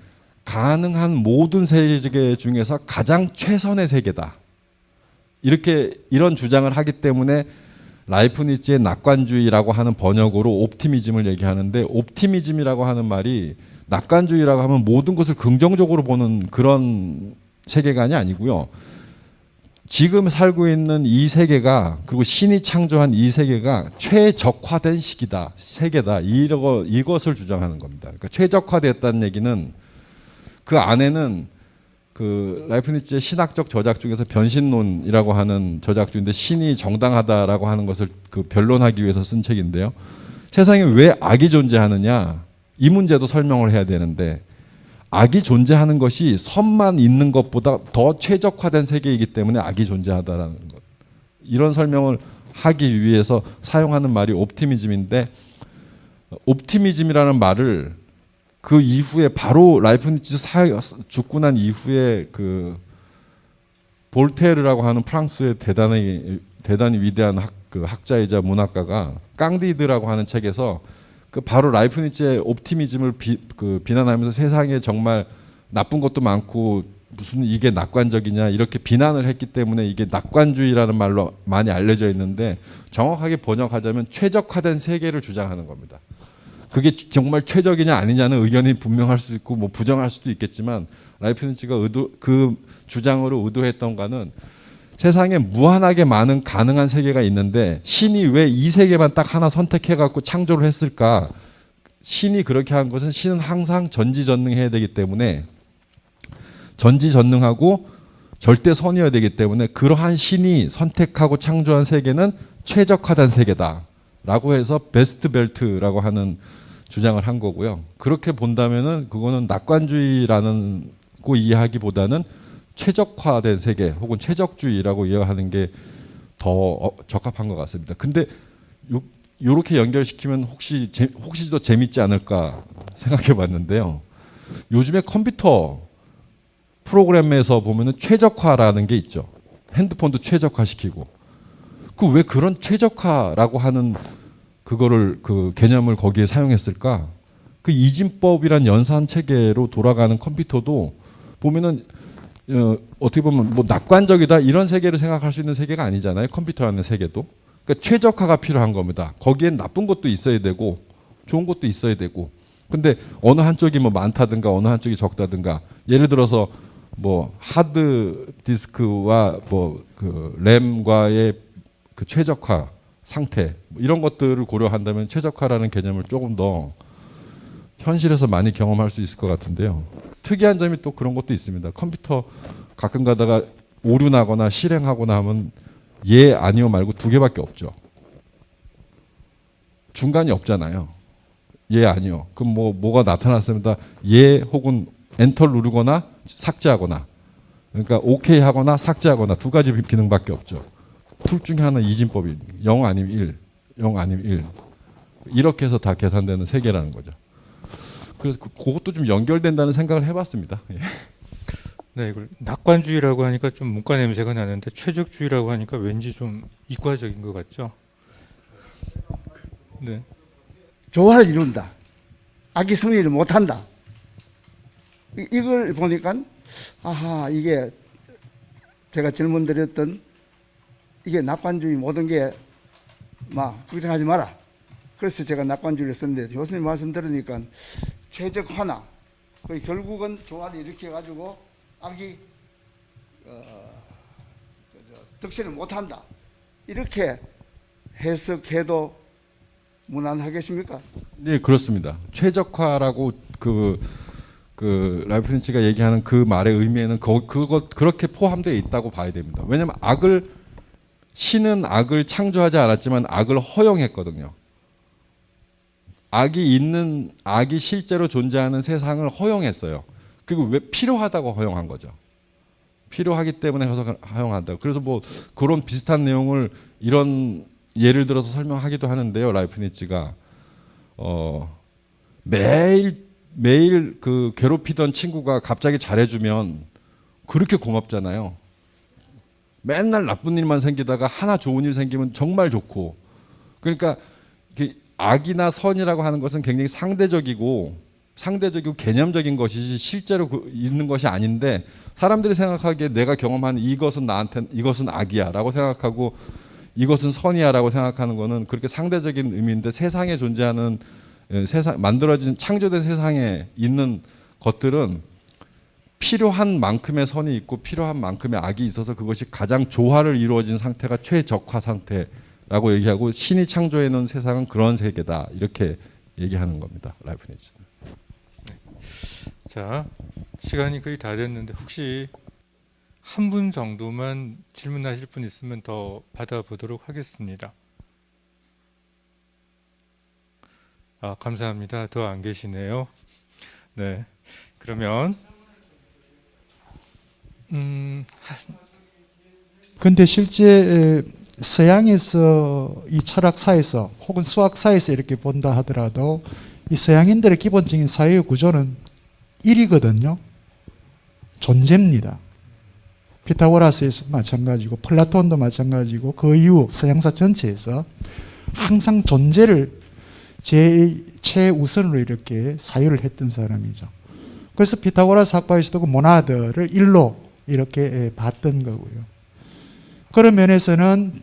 가능한 모든 세계 중에서 가장 최선의 세계다. 이런 주장을 하기 때문에 라이프니츠의 낙관주의라고 하는 번역으로 옵티미즘을 얘기하는데, 옵티미즘이라고 하는 말이 낙관주의라고 하면 모든 것을 긍정적으로 보는 그런 세계관이 아니고요. 지금 살고 있는 이 세계가, 그리고 신이 창조한 이 세계가 최적화된 세계다. 이것을 주장하는 겁니다. 그러니까 최적화됐다는 얘기는 그 안에는 라이프니츠의 신학적 저작 중에서 변신론이라고 하는 저작 중인데, 신이 정당하다라고 하는 것을 변론하기 위해서 쓴 책인데요. 세상에 왜 악이 존재하느냐, 이 문제도 설명을 해야 되는데, 악이 존재하는 것이 선만 있는 것보다 더 최적화된 세계이기 때문에 악이 존재하다라는 것. 이런 설명을 하기 위해서 사용하는 말이 옵티미즘인데, 옵티미즘이라는 말을 그 이후에 바로 라이프니츠 죽고 난 이후에 볼테르라고 하는 프랑스의 대단히 위대한 학자이자 문학가가 깡디드라고 하는 책에서 바로 라이프니츠의 옵티미즘을 비난하면서 세상에 정말 나쁜 것도 많고 무슨 이게 낙관적이냐 이렇게 비난을 했기 때문에 이게 낙관주의라는 말로 많이 알려져 있는데, 정확하게 번역하자면 최적화된 세계를 주장하는 겁니다. 그게 정말 최적이냐 아니냐는 의견이 분명할 수 있고 뭐 부정할 수도 있겠지만, 라이프니츠가 그 주장으로 의도했던 거는 세상에 무한하게 많은 가능한 세계가 있는데 신이 왜 이 세계만 딱 하나 선택해 갖고 창조를 했을까? 신이 그렇게 한 것은, 신은 항상 전지전능해야 되기 때문에, 전지전능하고 절대 선이어야 되기 때문에, 그러한 신이 선택하고 창조한 세계는 최적화된 세계다라고 해서 베스트 벨트라고 하는 주장을 한 거고요. 그렇게 본다면은 그거는 낙관주의라는 거 이해하기보다는 최적화된 세계 혹은 최적주의라고 이해하는 게 더 적합한 것 같습니다. 근데 이렇게 연결시키면 혹시도 재밌지 않을까 생각해 봤는데요. 요즘에 컴퓨터 프로그램에서 보면은 최적화라는 게 있죠. 핸드폰도 최적화시키고. 왜 그런 최적화라고 하는 그 개념을 거기에 사용했을까? 이진법이란 연산 체계로 돌아가는 컴퓨터도 보면은 어떻게 보면 뭐 낙관적이다 이런 세계를 생각할 수 있는 세계가 아니잖아요. 컴퓨터 안의 세계도. 그러니까 최적화가 필요한 겁니다. 거기엔 나쁜 것도 있어야 되고 좋은 것도 있어야 되고. 근데 어느 한쪽이 뭐 많다든가 어느 한쪽이 적다든가, 예를 들어서 뭐 하드 디스크와 뭐 램과의 최적화 상태, 이런 것들을 고려한다면 최적화라는 개념을 조금 더 현실에서 많이 경험할 수 있을 것 같은데요. 특이한 점이 또 그런 것도 있습니다. 컴퓨터 가끔 가다가 오류 나거나 실행하거나 하면 예, 아니요 말고 두 개밖에 없죠. 중간이 없잖아요. 예, 아니요. 그럼 뭐가 나타났습니다. 예 혹은 엔터를 누르거나 삭제하거나, 그러니까 오케이 하거나 삭제하거나 두 가지 기능밖에 없죠. 둘 중에 하나 이진법이 0 아니면 1, 0 아니면 1. 이렇게 해서 다 계산되는 세계라는 거죠. 그래서 그것도 좀 연결된다는 생각을 해봤습니다. 예. 네, 이걸 낙관주의라고 하니까 좀 문과 냄새가 나는데 최적주의라고 하니까 왠지 좀 이과적인 것 같죠? 네. 조화를 이룬다. 악이 승리를 못한다. 이걸 보니까 아하, 이게 제가 질문 드렸던 이게 낙관주의 모든 게 막 걱정하지 마라. 그래서 제가 낙관주의를 썼는데, 교수님 말씀 들으니까 최적화나 결국은 조화를 일으켜 가지고 악이 득실을 못한다. 이렇게 해석해도 무난하겠습니까? 네, 그렇습니다. 최적화라고 라이프니츠가 얘기하는 그 말의 의미에는 그렇게 포함되어 있다고 봐야 됩니다. 왜냐하면 신은 악을 창조하지 않았지만 악을 허용했거든요. 악이 실제로 존재하는 세상을 허용했어요. 그리고 왜 필요하다고 허용한 거죠. 필요하기 때문에 허용한다. 그래서 뭐 그런 비슷한 내용을 이런 예를 들어서 설명하기도 하는데요. 라이프니츠가 매일 그 괴롭히던 친구가 갑자기 잘해주면 그렇게 고맙잖아요. 맨날 나쁜 일만 생기다가 하나 좋은 일 생기면 정말 좋고. 그러니까 악이나 선이라고 하는 것은 굉장히 상대적이고 개념적인 것이지 실제로 있는 것이 아닌데, 사람들이 생각하기에 내가 경험한 이것은 이것은 악이야라고 생각하고 이것은 선이야라고 생각하는 것은 그렇게 상대적인 의미인데, 세상에 존재하는 만들어진 창조된 세상에 있는 것들은 필요한 만큼의 선이 있고 필요한 만큼의 악이 있어서 그것이 가장 조화를 이루어진 상태가 최적화 상태라고 얘기하고, 신이 창조해 놓은 세상은 그런 세계다, 이렇게 얘기하는 겁니다. 라이프니츠. 자, 시간이 거의 다 됐는데 혹시 한 분 정도만 질문하실 분 있으면 더 받아보도록 하겠습니다. 감사합니다. 더 안 계시네요. 네, 그러면 근데 실제 서양에서 이 철학사에서 혹은 수학사에서 이렇게 본다 하더라도 이 서양인들의 기본적인 사회의 구조는 일이거든요. 존재입니다. 피타고라스에서 마찬가지고 플라톤도 마찬가지고 그 이후 서양사 전체에서 항상 존재를 최우선으로 이렇게 사유를 했던 사람이죠. 그래서 피타고라스 학파에서도 그 모나드를 일로 이렇게 봤던 거고요. 그런 면에서는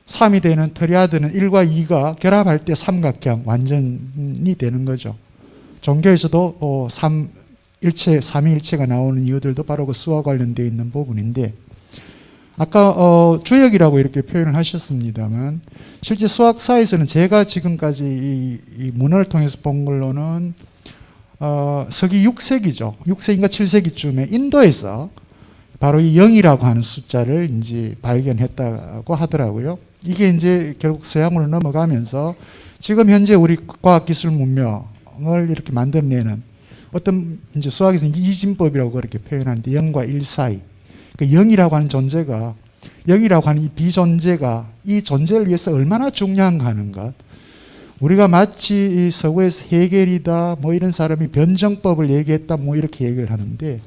3이 되는 트리아드는 1과 2가 결합할 때 삼각형 완전이 되는 거죠. 종교에서도 삼위일체가 나오는 이유들도 바로 그 수와 관련되어 있는 부분인데, 아까 주역이라고 이렇게 표현을 하셨습니다만 실제 수학사에서는 제가 지금까지 이 문헌을 통해서 본 걸로는 서기 6세기죠. 6세기인가 7세기쯤에 인도에서 바로 이 0이라고 하는 숫자를 이제 발견했다고 하더라고요. 이게 이제 결국 서양으로 넘어가면서 지금 현재 우리 과학기술 문명을 이렇게 만들어내는 어떤 이제 수학에서는 이진법이라고 그렇게 표현하는데 0과 1 사이. 그 0이라고 하는 존재가, 0이라고 하는 이 비존재가 이 존재를 위해서 얼마나 중요한가 하는 것. 우리가 마치 이 서구에서 헤겔이다 뭐 이런 사람이 변정법을 얘기했다 뭐 이렇게 얘기를 하는데,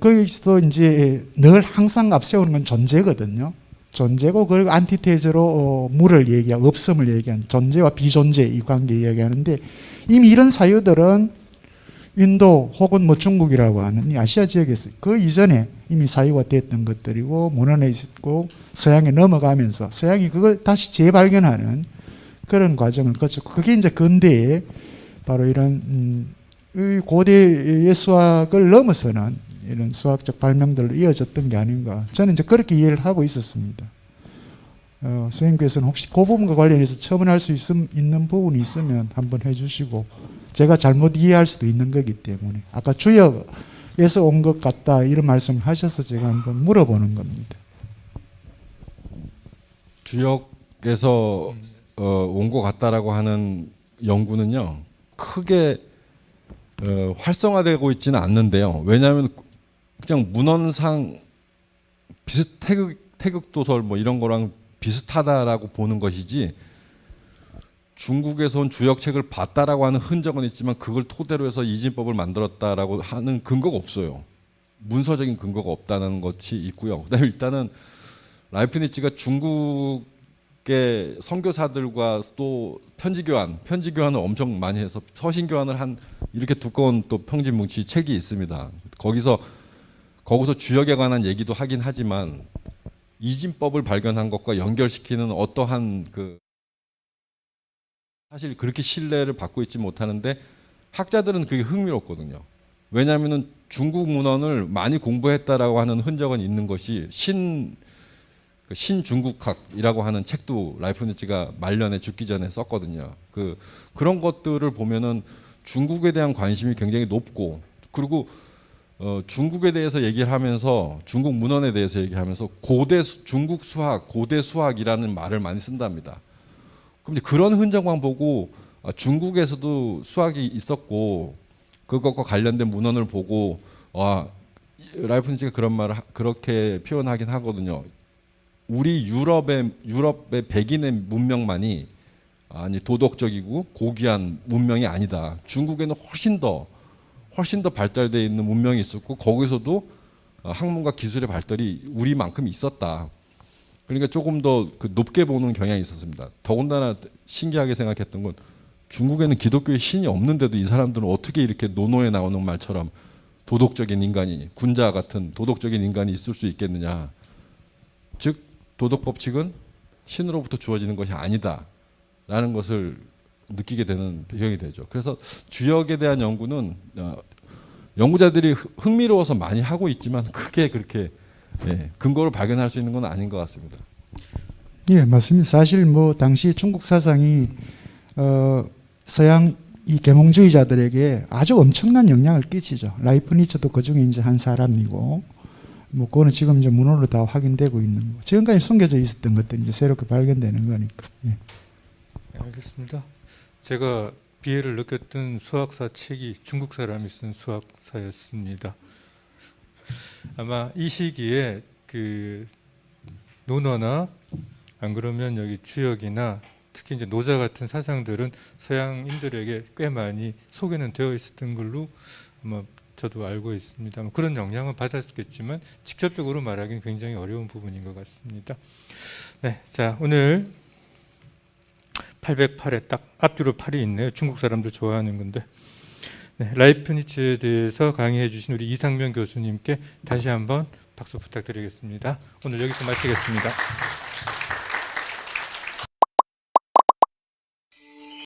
거기서도 이제 늘 항상 앞세우는 건 존재거든요. 존재고, 그리고 안티테제로 무를 얘기하고 없음을 얘기하는 존재와 비존재 이 관계 이야기하는데, 이미 이런 사유들은 인도 혹은 뭐 중국이라고 하는 이 아시아 지역에서 그 이전에 이미 사유가 됐던 것들이고 문헌에 있고 서양에 넘어가면서 서양이 그걸 다시 재발견하는 그런 과정을 거쳤고, 그게 이제 근대에 바로 이런 고대의 수학을 넘어서는 이런 수학적 발명들로 이어졌던 게 아닌가, 저는 이제 그렇게 이해를 하고 있었습니다. 선생님께서는 혹시 그 부분과 관련해서 첨언할 수 있는 부분이 있으면 한번 해주시고, 제가 잘못 이해할 수도 있는 거기 때문에, 아까 주역에서 온 것 같다 이런 말씀을 하셔서 제가 한번 물어보는 겁니다. 주역에서 온 것 같다라고 하는 연구는요, 크게 활성화되고 있지는 않는데요. 왜냐하면 그냥 문헌상 태극도설 뭐 이런 거랑 비슷하다라고 보는 것이지, 중국에서 온 주역책을 봤다라고 하는 흔적은 있지만 그걸 토대로 해서 이진법을 만들었다라고 하는 근거가 없어요. 문서적인 근거가 없다는 것이 있고요. 그다음에 일단은 라이프니츠가 중국의 선교사들과 또 편지 교환을 엄청 많이 해서 서신 교환을 한 이렇게 두꺼운 또 평지뭉치 책이 있습니다. 거기서 주역에 관한 얘기도 하긴 하지만 이진법을 발견한 것과 연결시키는 어떠한 사실 그렇게 신뢰를 받고 있지 못하는데, 학자들은 그게 흥미롭거든요. 왜냐하면 중국 문헌을 많이 공부했다라고 하는 흔적은 있는 것이 신중국학이라고 하는 책도 라이프니츠가 말년에 죽기 전에 썼거든요. 그런 것들을 보면은 중국에 대한 관심이 굉장히 높고, 그리고 중국에 대해서 얘기를 하면서 중국 문헌에 대해서 얘기하면서 중국 수학, 고대 수학이라는 말을 많이 쓴답니다. 근데 그런 흔적만 보고 중국에서도 수학이 있었고 그것과 관련된 문헌을 보고 라이프니츠가 그런 말을 그렇게 표현하긴 하거든요. 우리 유럽의 백인의 문명만이 아니 도덕적이고 고귀한 문명이 아니다. 중국에는 훨씬 더 발달되어 있는 문명이 있었고 거기서도 학문과 기술의 발달이 우리만큼 있었다. 그러니까 조금 더 그 높게 보는 경향이 있었습니다. 더군다나 신기하게 생각했던 건 중국에는 기독교의 신이 없는데도 이 사람들은 어떻게 이렇게 논어에 나오는 말처럼 도덕적인 인간이 군자 같은 도덕적인 인간이 있을 수 있겠느냐. 즉 도덕 법칙은 신으로부터 주어지는 것이 아니다라는 것을 느끼게 되는 배경이 되죠. 그래서 주역에 대한 연구는 연구자들이 흥미로워서 많이 하고 있지만 크게 그렇게 근거를 발견할 수 있는 건 아닌 것 같습니다. 예, 맞습니다. 사실 뭐 당시 중국 사상이 서양 이 계몽주의자들에게 아주 엄청난 영향을 끼치죠. 라이프니츠도 그 중에 이제 한 사람이고, 뭐 그거는 지금 이제 문헌으로 다 확인되고 있는 거. 지금까지 숨겨져 있었던 것들이 이제 새롭게 발견되는 거니까. 예. 네, 알겠습니다. 제가 비애를 느꼈던 수학사 책이 중국 사람이 쓴 수학사였습니다. 아마 이 시기에 그 논어나 안 그러면 여기 주역이나 특히 이제 노자 같은 사상들은 서양인들에게 꽤 많이 소개는 되어 있었던 걸로 아마 저도 알고 있습니다. 그런 영향은 받았겠지만 직접적으로 말하기는 굉장히 어려운 부분인 것 같습니다. 네, 자 오늘 808에 딱 앞뒤로 8이 있네요. 중국 사람들 좋아하는 건데. 네, 라이프니츠에 대해서 강의해 주신 우리 이상면 교수님께 다시 한번 박수 부탁드리겠습니다. 오늘 여기서 마치겠습니다.